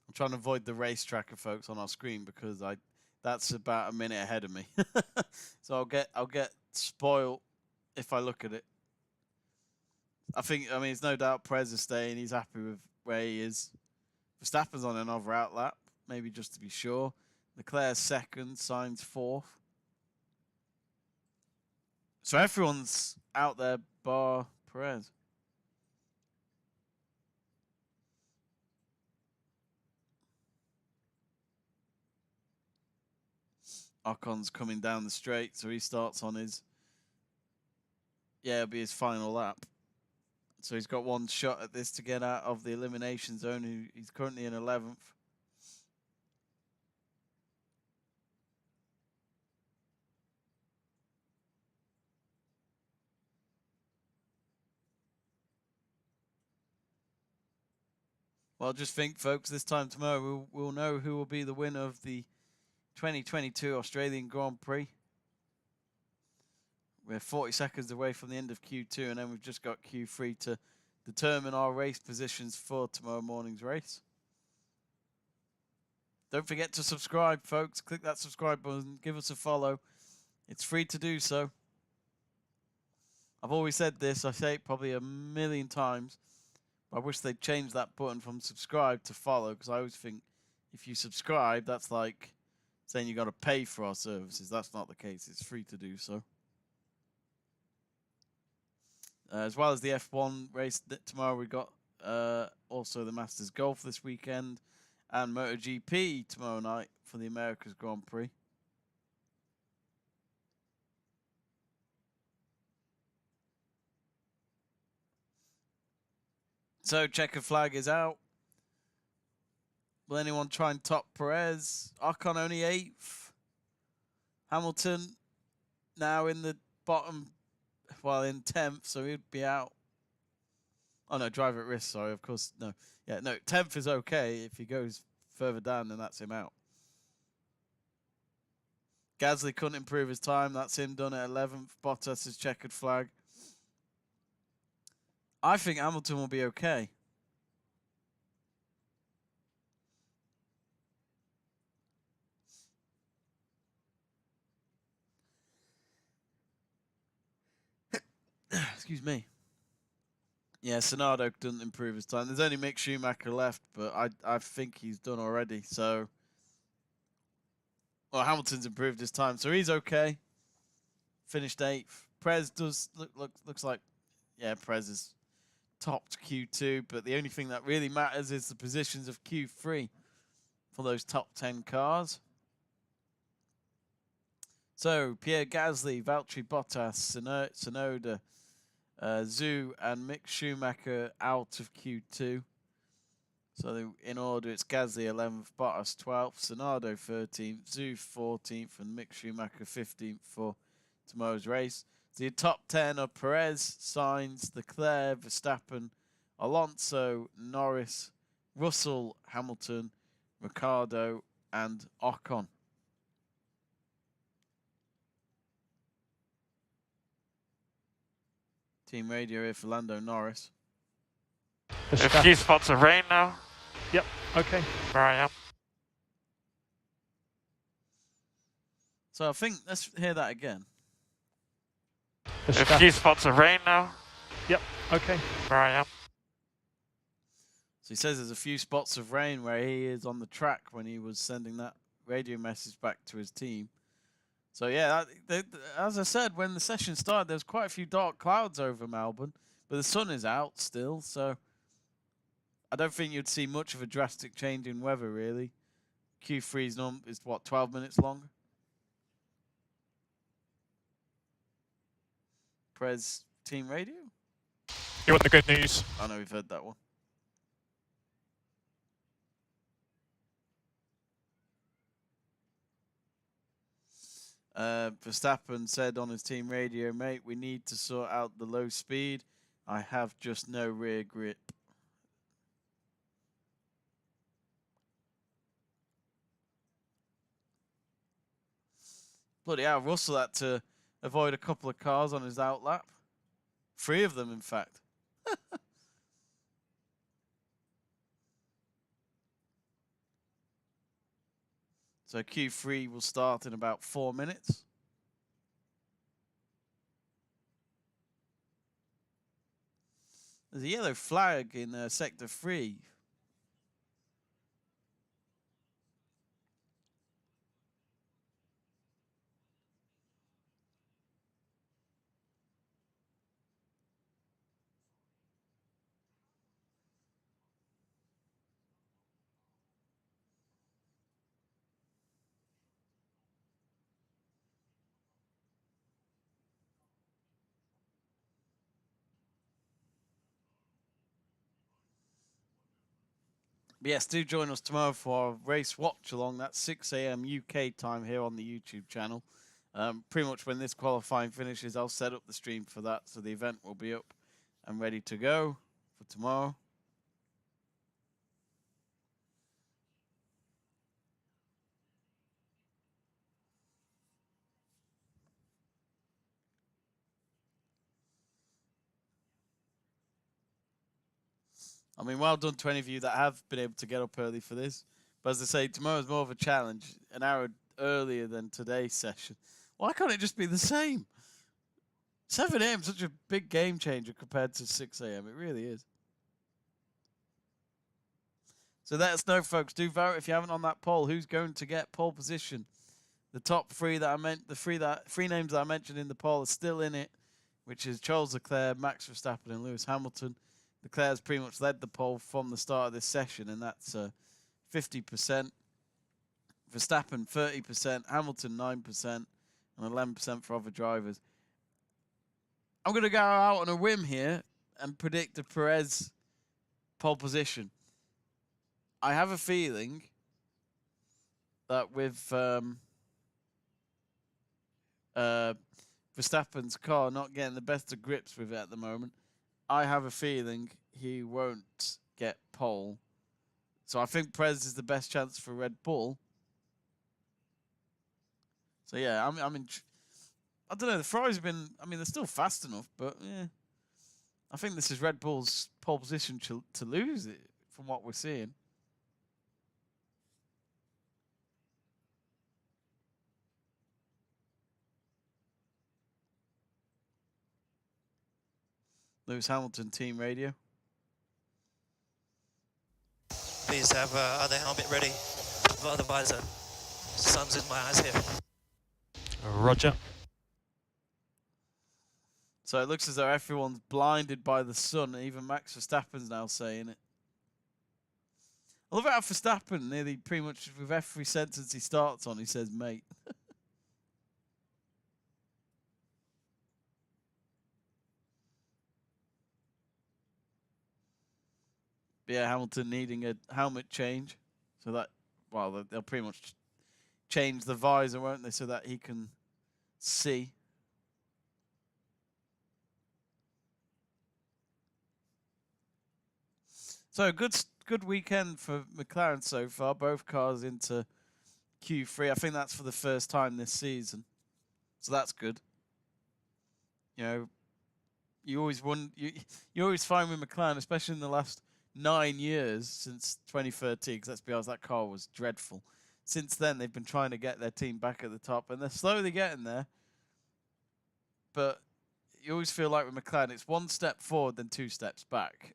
I'm trying to avoid the race tracker, folks, on our screen because that's about a minute ahead of me. So I'll get spoiled if I look at it. I mean, it's no doubt Perez is staying. He's happy with where he is. Verstappen's on another outlap, maybe just to be sure. Leclerc's 2nd, Sainz 4th. So everyone's out there bar Perez. Ocon's coming down the straight, so he starts on his... it'll be his final lap. So he's got one shot at this to get out of the elimination zone. He's currently in 11th. Well, just think, folks, this time tomorrow we'll know who will be the winner of the 2022 Australian Grand Prix. We're 40 seconds away from the end of Q2, and then we've just got Q3 to determine our race positions for tomorrow morning's race. Don't forget to subscribe, folks. Click that subscribe button. Give us a follow. It's free to do so. I've always said this. I say it probably a million times. I wish they'd change that button from subscribe to follow, because I always think if you subscribe, that's like saying you got to pay for our services. That's not the case. It's free to do so. As well as the F1 race tomorrow, we've got also the Masters Golf this weekend and MotoGP tomorrow night for the America's Grand Prix. So checkered flag is out. Will anyone try and top Perez? Ocon only 8th. Hamilton now in the bottom, well, in 10th, so he'd be out. Oh no, driver at risk, sorry, of course, no. Yeah, no, 10th is okay. If he goes further down, then that's him out. Gasly couldn't improve his time. That's him done at 11th. Bottas is checkered flag. I think Hamilton will be okay. Excuse me. Yeah, Sonado doesn't improve his time. There's only Mick Schumacher left, but I think he's done already. So, well, Hamilton's improved his time, so he's okay. Finished 8th. Perez does looks like, yeah, Perez is topped Q2, but the only thing that really matters is the positions of Q3 for those top 10 cars. So, Pierre Gasly, Valtteri Bottas, Tsunoda, Zhou and Mick Schumacher out of Q2. So in order, it's Gasly 11th, Bottas 12th, Sonado 13th, Zhu 14th, and Mick Schumacher 15th for tomorrow's race. So your top 10 are Perez, Sainz, Leclerc, Verstappen, Alonso, Norris, Russell, Hamilton, Ricciardo, and Ocon. Team radio here for Lando Norris. A few spots of rain now. Yep, okay. Where I am. So I think, let's hear that again. A few spots of rain now. Yep, okay. Where I am. So he says there's a few spots of rain where he is on the track when he was sending that radio message back to his team. So yeah, as I said, when the session started, there was quite a few dark clouds over Melbourne, but the sun is out still, so I don't think you'd see much of a drastic change in weather, really. Q3 is what, 12 minutes longer? Prez Team Radio? You want the good news? I know we've heard that one. Verstappen said on his team radio, mate, we need to sort out the low speed. I have just no rear grip. Bloody hell, Russell had to avoid a couple of cars on his outlap. 3 of them, in fact. So Q3 will start in about 4 minutes. There's a yellow flag in Sector 3. But yes, do join us tomorrow for our race watch along. That's 6 a.m. UK time here on the YouTube channel. Pretty much when this qualifying finishes, I'll set up the stream for that, so the event will be up and ready to go for tomorrow. I mean, well done to any of you that have been able to get up early for this. But as I say, tomorrow's more of a challenge, an hour earlier than today's session. Why can't it just be the same? 7 a.m. such a big game changer compared to 6 a.m. It really is. So let us know, folks. Do vote if you haven't on that poll. Who's going to get pole position? The top 3 that I meant, the 3 names that I mentioned in the poll are still in it, which is Charles Leclerc, Max Verstappen, and Lewis Hamilton. Leclerc's pretty much led the poll from the start of this session, and that's 50%. Verstappen 30%, Hamilton 9%, and 11% for other drivers. I'm going to go out on a whim here and predict a Perez pole position. I have a feeling that with Verstappen's car not getting the best of grips with it at the moment, I have a feeling he won't get pole. So I think Perez is the best chance for Red Bull. So yeah, I don't know, the Ferraris have been, I mean, they're still fast enough, but yeah. I think this is Red Bull's pole position to lose it from what we're seeing. Lewis Hamilton, Team Radio. Please have other helmet ready. Otherwise, sun's in my eyes here. Roger. So it looks as though everyone's blinded by the sun. Even Max Verstappen's now saying it. I love how Verstappen, nearly pretty much with every sentence he starts on, he says, mate. But yeah, Hamilton needing a helmet change. So that, well, they'll pretty much change the visor, won't they, so that he can see. So good weekend for McLaren so far. Both cars into Q3. I think that's for the first time this season. So that's good. You know, you always find with McLaren, especially in the last 9 years since 2013, because let's be honest, that car was dreadful. Since then, they've been trying to get their team back at the top, and they're slowly getting there. But you always feel like with McLaren, it's one step forward, then 2 steps back.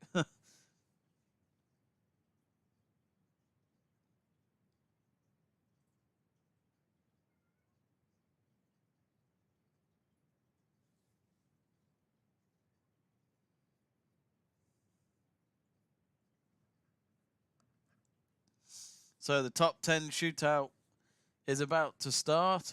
So the top 10 shootout is about to start.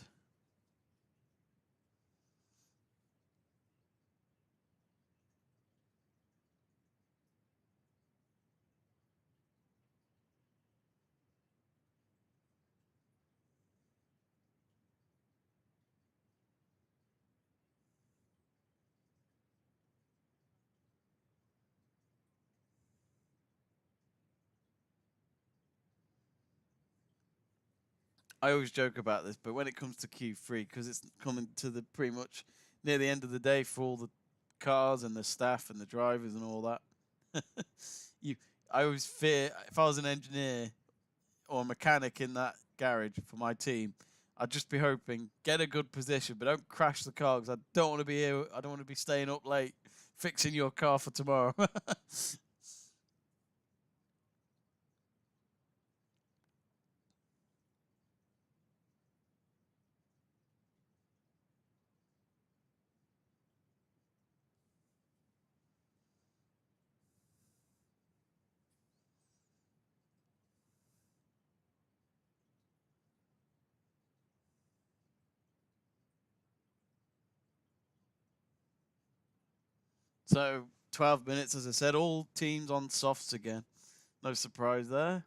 I always joke about this, but when it comes to Q3, because it's coming to the pretty much near the end of the day for all the cars and the staff and the drivers and all that, I always fear if I was an engineer or a mechanic in that garage for my team, I'd just be hoping get a good position, but don't crash the car because I don't want to be here. I don't want to be staying up late fixing your car for tomorrow. So 12 minutes, as I said, all teams on softs again. No surprise there.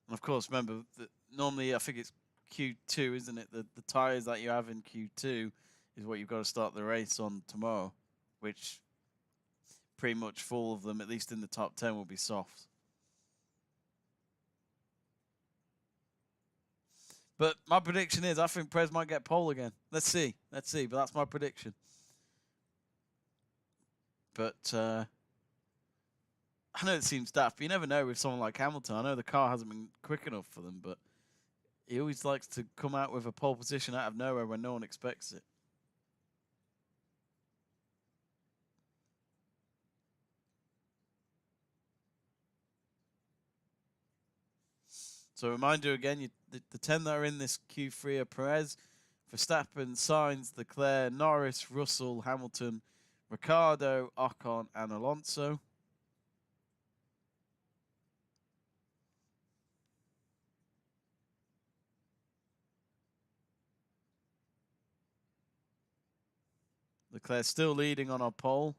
And of course, remember that normally I think it's Q2, isn't it? The tyres that you have in Q2 is what you've got to start the race on tomorrow, which pretty much full of them, at least in the top 10, will be softs. But my prediction is I think Perez might get pole again. Let's see. But that's my prediction. But I know it seems daft, but you never know with someone like Hamilton. I know the car hasn't been quick enough for them, but he always likes to come out with a pole position out of nowhere when no one expects it. So a reminder again, the 10 that are in this Q3 are Perez, Verstappen, Sainz, Leclerc, Norris, Russell, Hamilton, Ricciardo, Ocon, and Alonso. Leclerc still leading on our pole.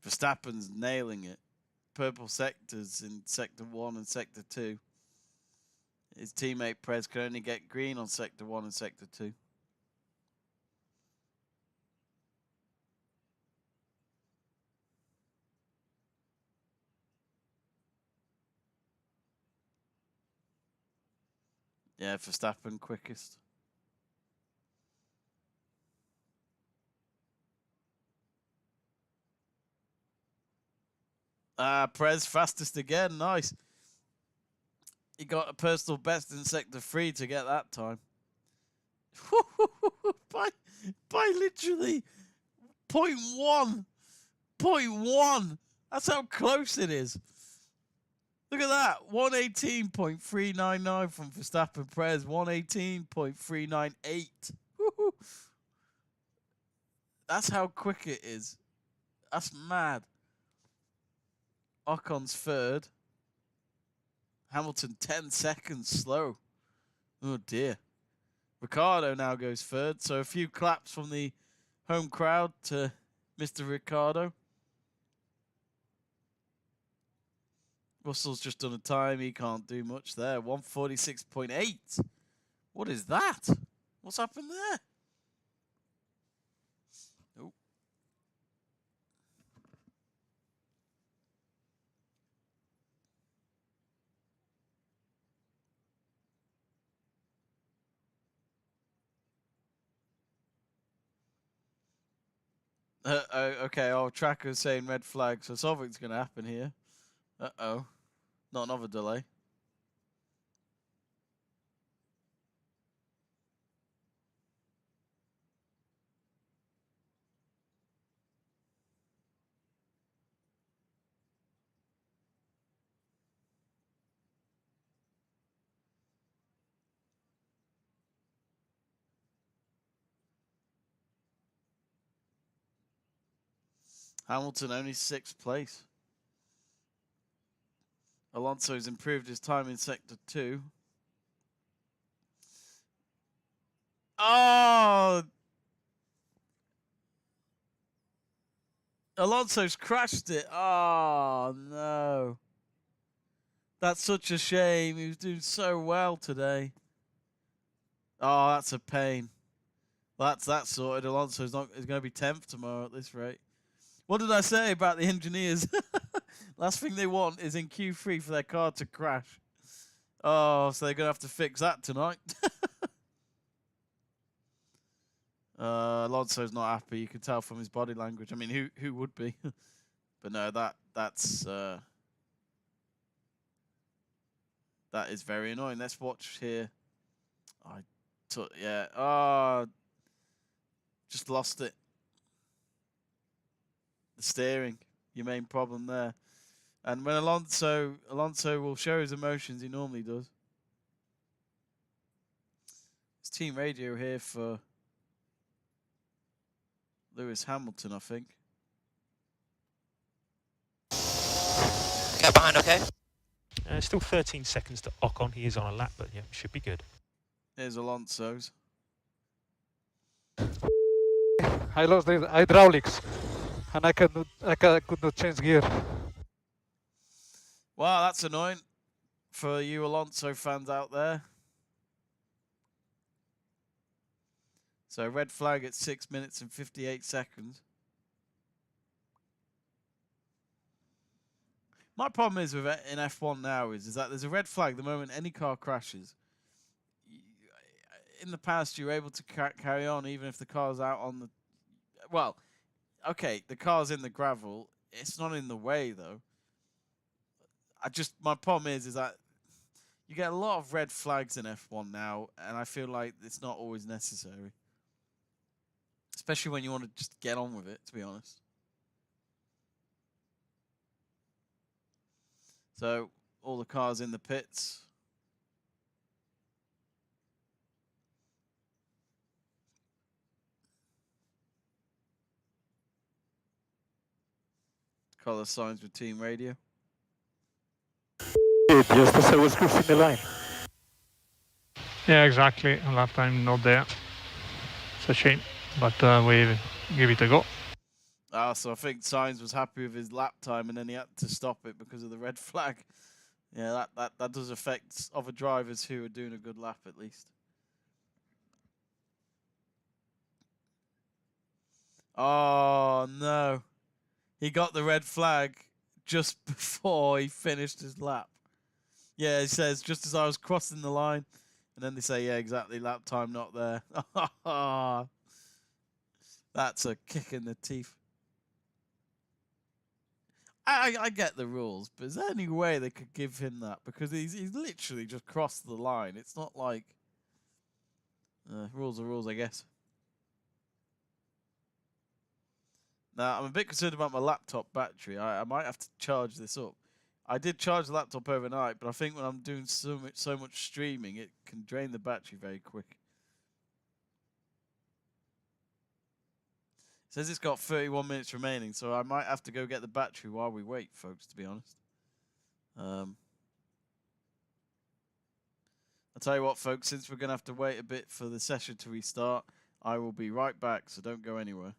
Verstappen's nailing it. Purple sectors in Sector 1 and Sector 2. His teammate Perez can only get green on Sector 1 and Sector 2. Yeah, Verstappen quickest. Perez fastest again. Nice. He got a personal best in Sector 3 to get that time. by literally 0.1. 0.1. That's how close it is. Look at that. 118.399 from Verstappen. Perez 118.398. Woohoo. That's how quick it is. That's mad. Ocon's third. Hamilton 10 seconds slow. Oh dear. Ricardo now goes third. So a few claps from the home crowd to Mr. Ricardo. Russell's just done a time. He can't do much there. 146.8. What is that? What's happened there? Oh. Okay, our tracker's saying red flag, so something's going to happen here. Uh-oh. Not another delay. Hamilton only 6th place. Alonso's improved his time in sector 2. Oh! Alonso's crashed it. Oh, no. That's such a shame. He was doing so well today. Oh, that's a pain. That's that sorted. Alonso's going to be 10th tomorrow at this rate. What did I say about the engineers? Last thing they want is in Q3 for their car to crash. Oh, so they're going to have to fix that tonight. Alonso's not happy. You can tell from his body language. I mean, who would be? But no, that's that is very annoying. Let's watch here. Yeah. Oh, just lost it. The steering, your main problem there. And when Alonso will show his emotions, he normally does. It's team radio here for Lewis Hamilton, I think. Get behind, okay? Still 13 seconds to Ocon. He is on a lap, but yeah, should be good. Here's Alonso's. I lost the hydraulics, and I could not change gear. Wow, that's annoying for you Alonso fans out there. So red flag at 6 minutes and 58 seconds. My problem is with in F1 now is that there's a red flag the moment any car crashes. In the past, you were able to carry on even if the car's out on the... Well, okay, the car's in the gravel. It's not in the way, though. My problem is that you get a lot of red flags in F1 now, and I feel like it's not always necessary. Especially when you want to just get on with it, to be honest. So, all the cars in the pits. Colour signs with team radio. Just as I was pushing the line. Yeah, exactly. Lap time not there. It's a shame, but we give it a go. So I think Sainz was happy with his lap time, and then he had to stop it because of the red flag. Yeah, that does affect other drivers who are doing a good lap at least. Oh no, he got the red flag just before he finished his lap. Yeah, he says just as I was crossing the line, and then they say, yeah, exactly, lap time not there. That's a kick in the teeth. I get the rules, but is there any way they could give him that? Because he's literally just crossed the line. It's not like... rules are rules, I guess. Now, I'm a bit concerned about my laptop battery. I might have to charge this up. I did charge the laptop overnight, but I think when I'm doing so much streaming, it can drain the battery very quick. It says it's got 31 minutes remaining, so I might have to go get the battery while we wait, folks, to be honest. I'll tell you what, folks, since we're going to have to wait a bit for the session to restart, I will be right back, so don't go anywhere.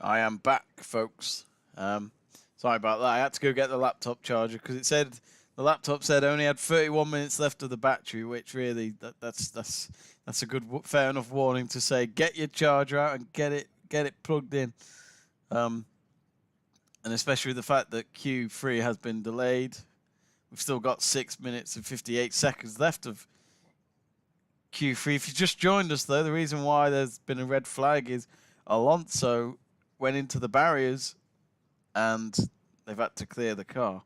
I am back, folks. Sorry about that. I had to go get the laptop charger because the laptop said only had 31 minutes left of the battery, which really that's a good fair enough warning to say get your charger out and get it plugged in. And especially the fact that Q3 has been delayed. We've still got 6 minutes and 58 seconds left of Q3. If you just joined us, though, the reason why there's been a red flag is Alonso went into the barriers and they've had to clear the car.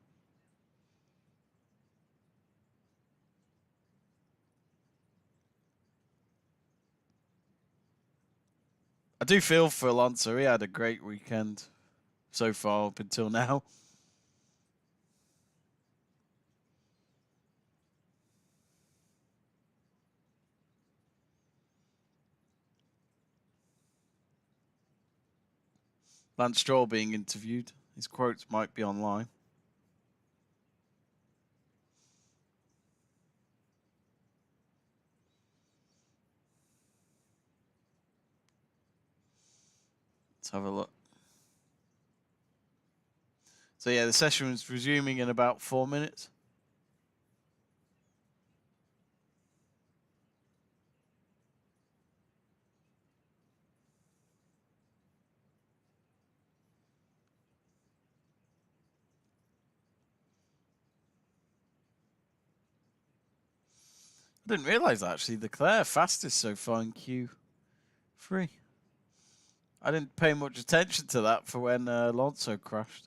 I do feel for Alonso. He had a great weekend so far up until now. Lance Stroll being interviewed. His quotes might be online. Let's have a look. So yeah, the session is resuming in about 4 minutes. I didn't realise actually Leclerc fastest so far in Q3. I didn't pay much attention to that for when Alonso crashed.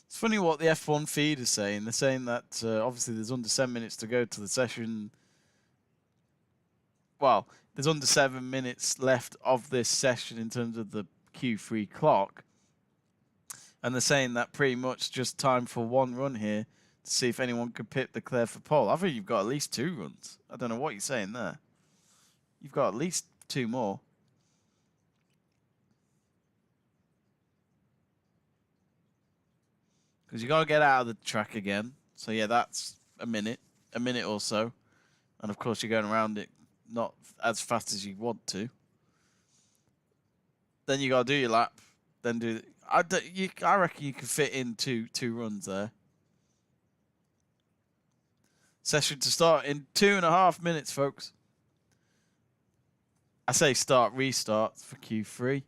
It's funny what the F1 feed is saying. They're saying that obviously there's under 7 minutes to go to the session. Well, there's under 7 minutes left of this session in terms of the Q3 clock. And they're saying that pretty much just time for one run here to see if anyone could pit Leclerc for pole. I think you've got at least 2 runs. I don't know what you're saying there. You've got at least 2 more. Because you got to get out of the track again. So, yeah, that's a minute or so. And, of course, you're going around it not as fast as you want to. Then you got to do your lap. Then do... I reckon you can fit in two runs there. Session to start in 2.5 minutes, folks. I say restart for Q3.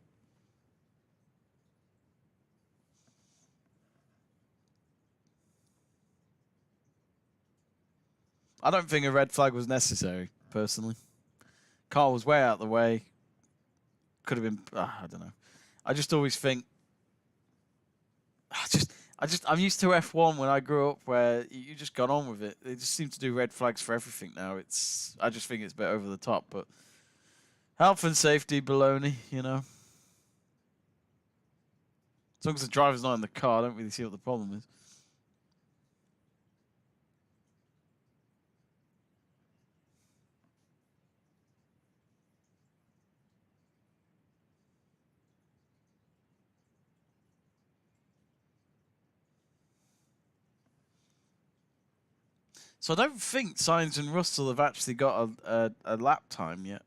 I don't think a red flag was necessary, personally. Car was way out of the way. Could have been, I don't know. I just always think, I'm used to F1 when I grew up where you just got on with it. They just seem to do red flags for everything now. I just think it's a bit over the top, but health and safety, baloney, you know. As long as the driver's not in the car, I don't really see what the problem is. So I don't think Sainz and Russell have actually got a lap time yet.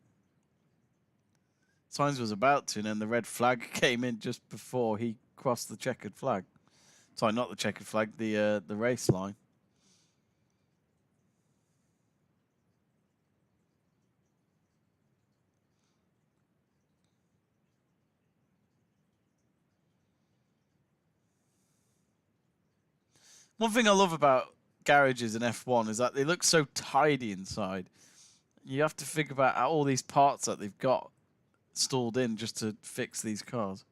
Sainz was about to, and then the red flag came in just before he crossed the checkered flag. Sorry, not the checkered flag, the race line. One thing I love about garages in F1 is that they look so tidy inside. You have to think about all these parts that they've got stalled in just to fix these cars.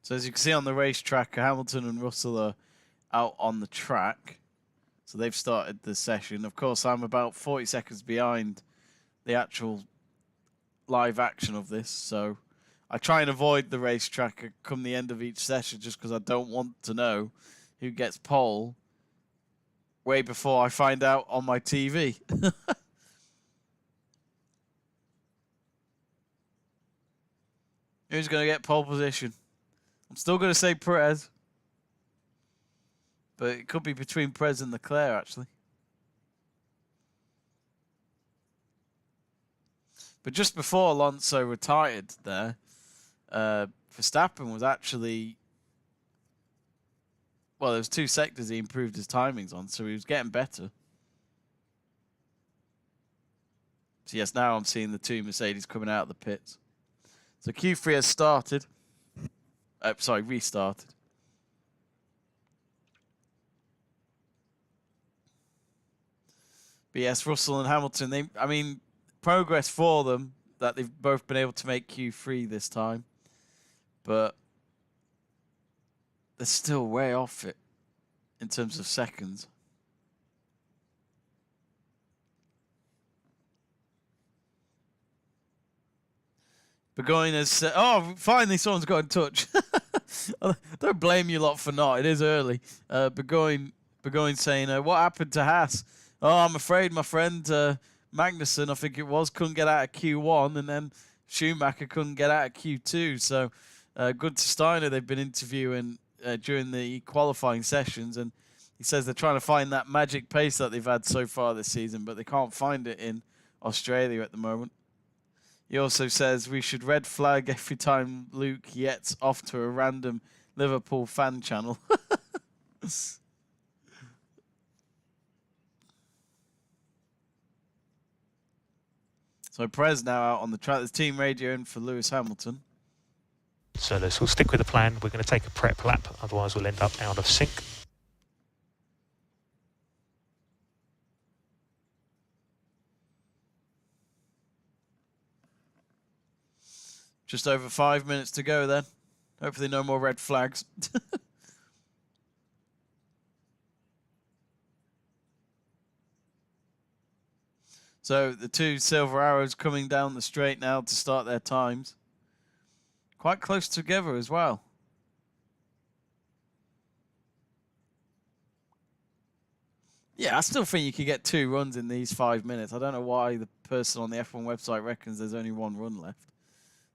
So as you can see on the racetrack, Hamilton and Russell are out on the track. So they've started the session. Of course, I'm about 40 seconds behind the actual live action of this, so I try and avoid the racetrack come the end of each session just because I don't want to know who gets pole way before I find out on my TV. Who's going to get pole position? I'm still going to say Perez, but it could be between Perez and Leclerc, actually. But just before Alonso retired there, Verstappen was actually... Well, there was 2 sectors he improved his timings on, so he was getting better. So yes, now I'm seeing the 2 Mercedes coming out of the pits. So Q3 has started. Restarted. But yes, Russell and Hamilton, progress for them that they've both been able to make Q3 this time. But they're still way off it in terms of seconds. Burgoyne has said, oh, finally someone's got in touch. Don't blame you lot for not. It is early. Burgoyne saying, what happened to Haas? Oh, I'm afraid my friend Magnussen, I think it was, couldn't get out of Q1, and then Schumacher couldn't get out of Q2. So good to Steiner. They've been interviewing during the qualifying sessions, and he says they're trying to find that magic pace that they've had so far this season, but they can't find it in Australia at the moment. He also says we should red flag every time Luke gets off to a random Liverpool fan channel. So Perez now out on the track. There's team radio in for Lewis Hamilton. So we'll stick with the plan. We're going to take a prep lap, otherwise we'll end up out of sync. Just over 5 minutes to go then. Hopefully no more red flags. So the two Silver Arrows coming down the straight now to start their times. Quite close together as well. Yeah, I still think you could get 2 runs in these 5 minutes. I don't know why the person on the F1 website reckons there's only 1 run left.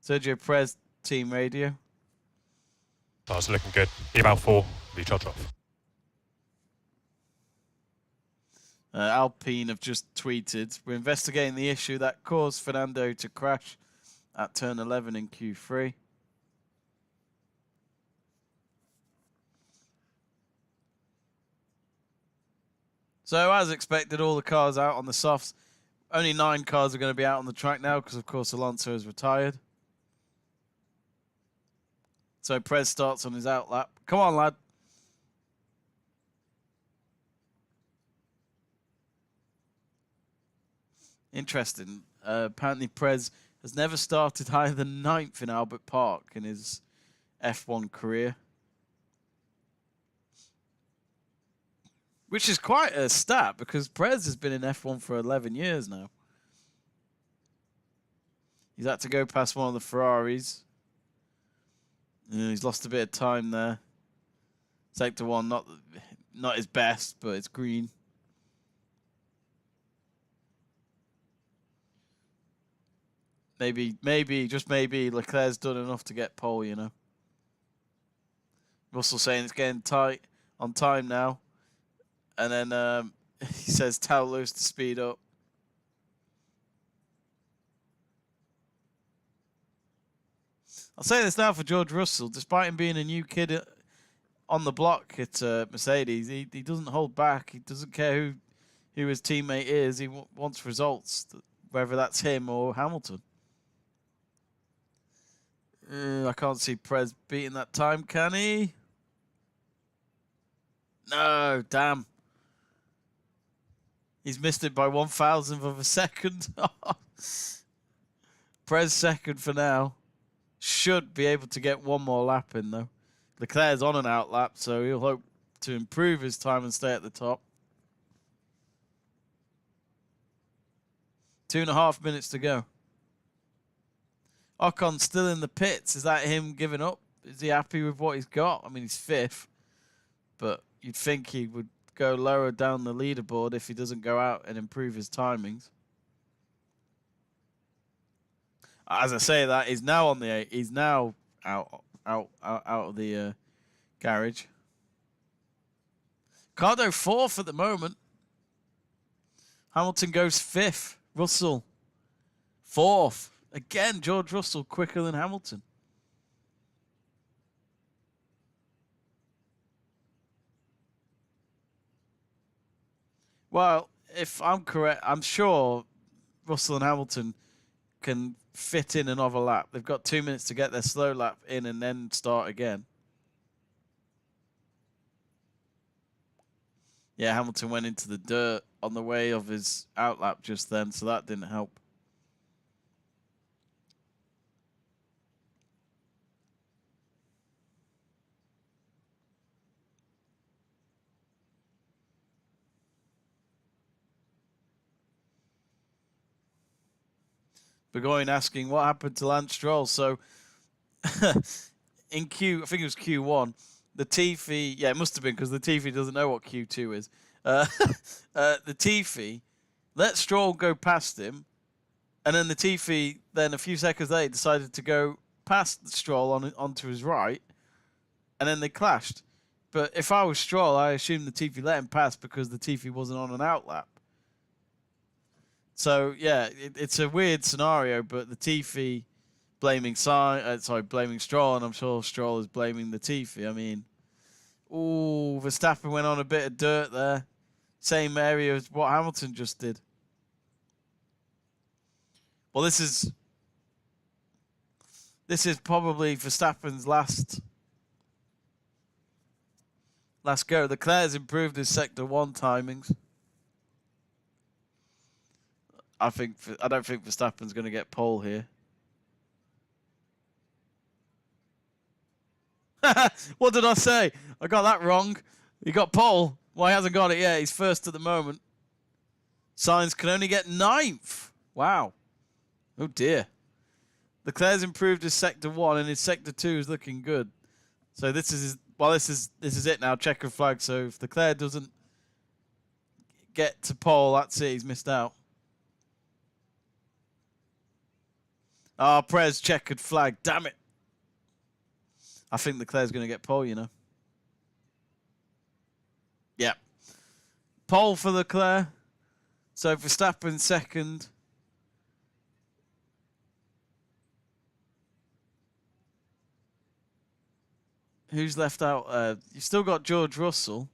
Sergio Perez, team radio. Oh, it's looking good. About 4, be charged off. Alpine have just tweeted, we're investigating the issue that caused Fernando to crash at turn 11 in Q3. So as expected, all the cars out on the softs. Only 9 cars are going to be out on the track now because, of course, Alonso is retired. So Perez starts on his out lap. Come on, lad. Interesting. Apparently Perez has never started higher than 9th in Albert Park in his F1 career. Which is quite a stat because Perez has been in F1 for 11 years now. He's had to go past one of the Ferraris. He's lost a bit of time there. Sector 1, not his best, but it's green. Maybe, just maybe, Leclerc's done enough to get pole, you know. Russell saying it's getting tight on time now. And then he says tell Lewis to speed up. I'll say this now for George Russell. Despite him being a new kid on the block at Mercedes, he doesn't hold back. He doesn't care who his teammate is. He wants results, whether that's him or Hamilton. I can't see Perez beating that time, can he? No, damn. He's missed it by 1,000th of a second. Perez second for now. Should be able to get 1 more lap in, though. Leclerc's on an out lap, so he'll hope to improve his time and stay at the top. 2.5 minutes to go. Ocon's still in the pits. Is that him giving up? Is he happy with what he's got? I mean, he's 5th, but you'd think he would go lower down the leaderboard if he doesn't go out and improve his timings. As I say that, he's now on the 8. He's now out of the garage. Cardo 4th at the moment. Hamilton goes 5th. Russell 4th. Again, George Russell quicker than Hamilton. Well, if I'm correct, I'm sure Russell and Hamilton can fit in another lap. They've got 2 minutes to get their slow lap in and then start again. Yeah, Hamilton went into the dirt on the way of his out lap just then, so that didn't help. Burgoyne asking what happened to Lance Stroll. So in I think it was Q1, the Tiffy, yeah, it must have been because the Tiffy doesn't know what Q2 is. The Tiffy let Stroll go past him, and then the Tiffy, then a few seconds later, decided to go past Stroll onto his right, and then they clashed. But if I was Stroll, I assume the Tiffy let him pass because the Tiffy wasn't on an outlap. So yeah, it's a weird scenario, but the Tiffy blaming Stroll, and I'm sure Stroll is blaming the Tiffy. I mean, ooh, Verstappen went on a bit of dirt there. Same area as what Hamilton just did. Well, this is probably Verstappen's last go. Leclerc's improved his sector 1 timings. I don't think Verstappen's going to get pole here. What did I say? I got that wrong. He got pole. Well, he hasn't got it yet. He's first at the moment. Sainz can only get 9th. Wow. Oh dear. Leclerc's improved his sector 1 and his sector 2 is looking good. So this is it now, checkered flag. So if Leclerc doesn't get to pole, that's it. He's missed out. Ah, Perez checkered flag. Damn it. I think Leclerc's going to get pole, you know. Yeah. Pole for Leclerc. So Verstappen second. Who's left out? You've still got George Russell.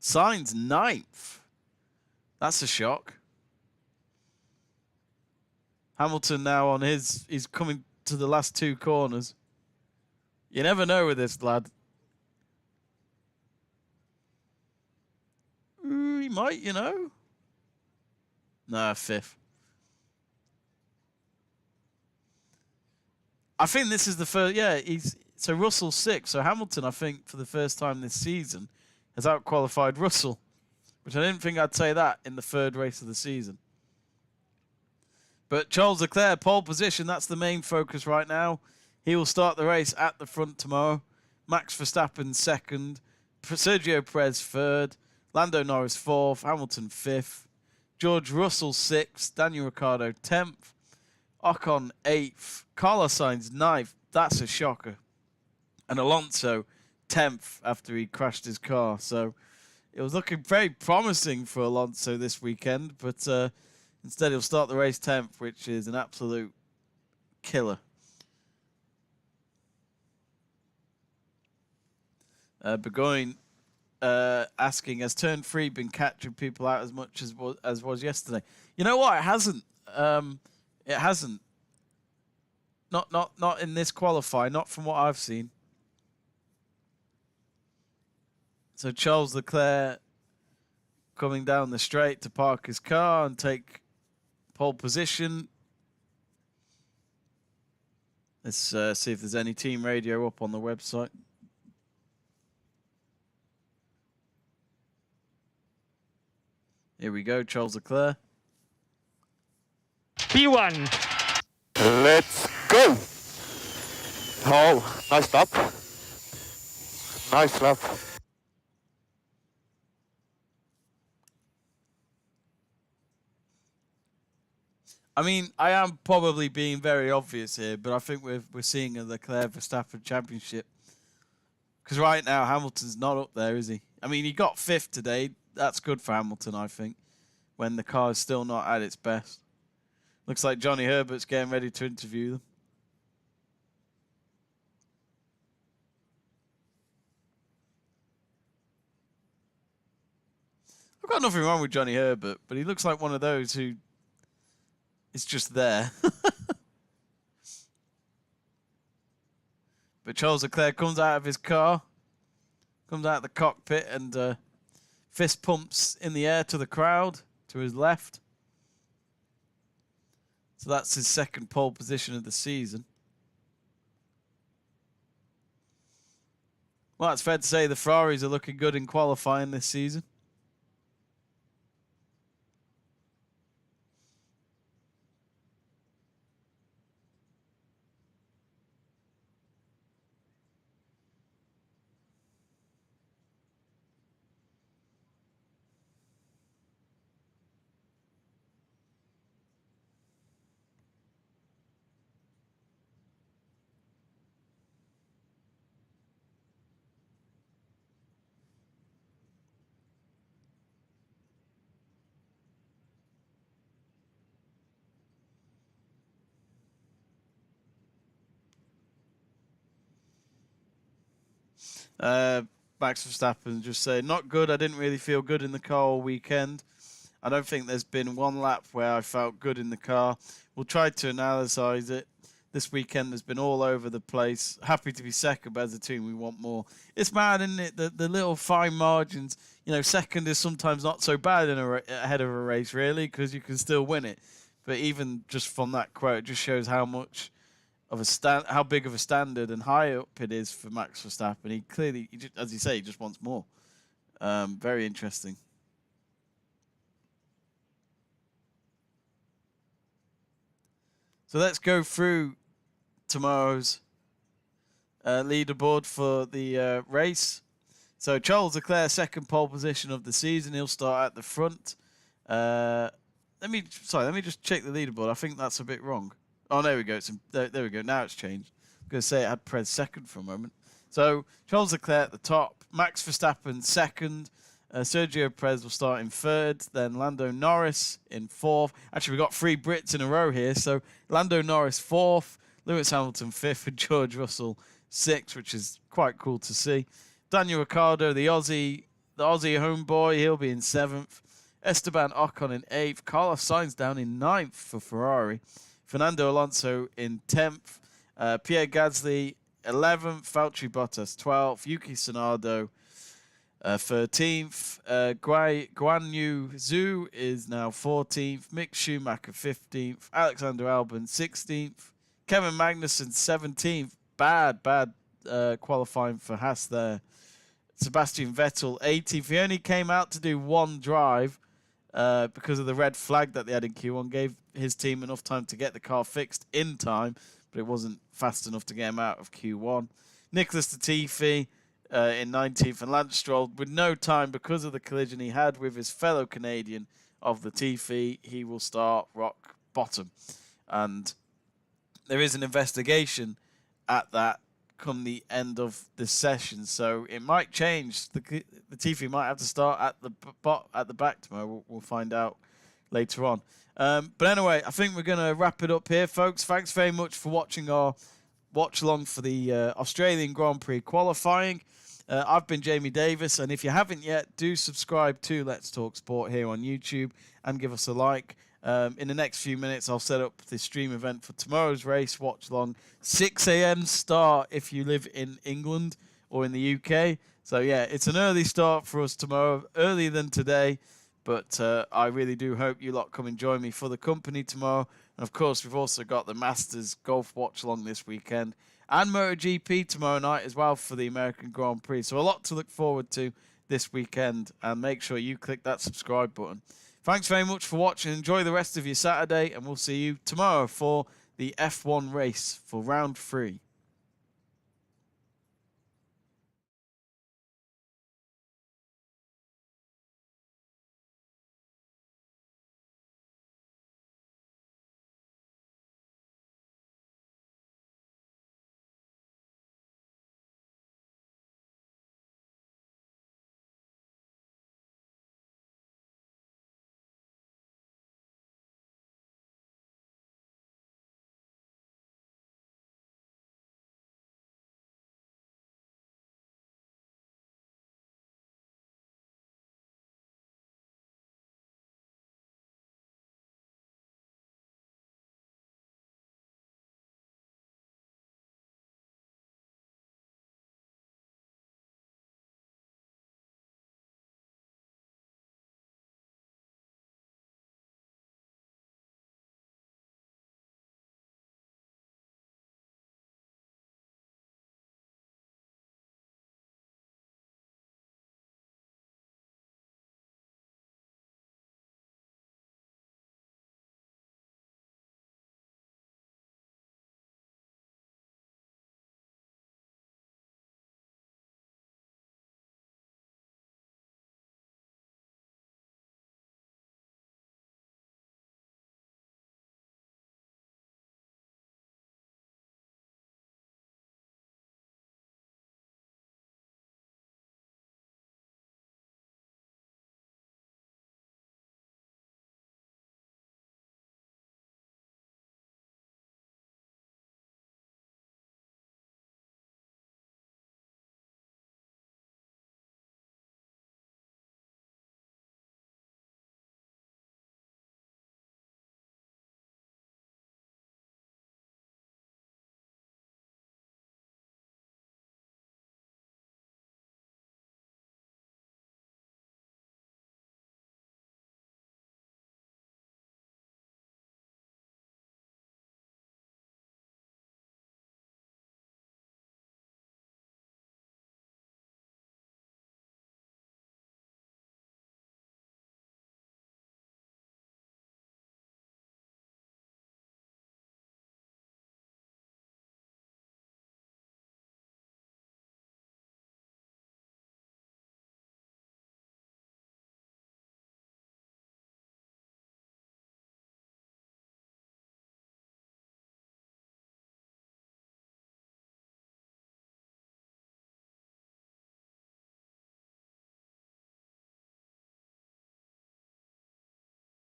Sainz 9th. That's a shock. Hamilton now on he's coming to the last 2 corners. You never know with this lad. He might, you know. Nah, 5th. I think this is the first. Yeah, so Russell's 6th. So Hamilton, I think, for the first time this season, has out-qualified Russell, which I didn't think I'd say that in the 3rd race of the season. But Charles Leclerc, pole position, that's the main focus right now. He will start the race at the front tomorrow. Max Verstappen 2nd, Sergio Perez 3rd, Lando Norris 4th, Hamilton 5th, George Russell 6th, Daniel Ricciardo 10th, Ocon 8th, Carlos Sainz 9th. That's a shocker. And Alonso 10th after he crashed his car. So it was looking very promising for Alonso this weekend, but instead he'll start the race 10th, which is an absolute killer. Burgoyne asking, has turn 3 been catching people out as much as was yesterday? You know what? It hasn't. It hasn't. Not in this qualifying. Not from what I've seen. So Charles Leclerc coming down the straight to park his car and take pole position. Let's see if there's any team radio up on the website. Here we go, Charles Leclerc. P1. Let's go. Oh, nice lap. Nice lap. I mean, I am probably being very obvious here, but I think we're seeing a Leclerc Verstappen championship. Because right now, Hamilton's not up there, is he? I mean, he got 5th today. That's good for Hamilton, I think, when the car is still not at its best. Looks like Johnny Herbert's getting ready to interview them. I've got nothing wrong with Johnny Herbert, but he looks like one of those who is just there. But Charles Leclerc comes out of his car, comes out of the cockpit and fist pumps in the air to the crowd to his left. So that's his 2nd pole position of the season. Well, it's fair to say the Ferraris are looking good in qualifying this season. Max Verstappen just saying, not good. I didn't really feel good in the car all weekend. I don't think there's been one lap where I felt good in the car. We'll try to analyse it. This weekend has been all over the place. Happy to be second, but as a team, we want more. It's mad, isn't it? The little fine margins. You know, second is sometimes not so bad ahead of a race, really, because you can still win it. But even just from that quote, it just shows how much of how big of a standard and high up it is for Max Verstappen. He clearly, as you say, he just wants more. Very interesting. So let's go through tomorrow's leaderboard for the race. So Charles Leclerc, second pole position of the season. He'll start at the front. Let me just check the leaderboard. I think that's a bit wrong. Oh, there we go. There we go. Now it's changed. I'm going to say it had Perez second for a moment. So Charles Leclerc at the top. Max Verstappen second. Sergio Perez will start in third. Then Lando Norris in fourth. Actually, we've got 3 Brits in a row here. So Lando Norris fourth. Lewis Hamilton fifth. And George Russell sixth, which is quite cool to see. Daniel Ricciardo, the Aussie homeboy, he'll be in seventh. Esteban Ocon in eighth. Carlos Sainz down in ninth for Ferrari. Fernando Alonso in 10th. Pierre Gasly 11th. Valtteri Bottas 12th. Yuki Tsunoda 13th. Guan Yu Zhu is now 14th. Mick Schumacher 15th. Alexander Albon 16th. Kevin Magnussen 17th. Bad qualifying for Haas there. Sebastian Vettel 18th. He only came out to do one drive because of the red flag that they had in Q1. Gave his team enough time to get the car fixed in time, but it wasn't fast enough to get him out of Q1. Nicholas Latifi in 19th, and Lance Stroll with no time because of the collision he had with his fellow Canadian of Latifi. He will start rock bottom, and there is an investigation at that come the end of this session, so it might change. The Latifi might have to start at the back tomorrow. We'll find out later on. But anyway, I think we're going to wrap it up here, folks. Thanks very much for watching our watch along for the Australian Grand Prix qualifying. I've been Jamie Davies, and if you haven't yet, do subscribe to Let's Talk Sport here on YouTube and give us a like. In the next few minutes, I'll set up the stream event for tomorrow's race, watch along. 6 a.m. start if you live in England or in the UK. So, yeah, it's an early start for us tomorrow, earlier than today. But I really do hope you lot come and join me for the company tomorrow. And, of course, we've also got the Masters Golf Watch Along this weekend. And MotoGP tomorrow night as well for the American Grand Prix. So a lot to look forward to this weekend. And make sure you click that subscribe button. Thanks very much for watching. Enjoy the rest of your Saturday. And we'll see you tomorrow for the F1 race for round 3.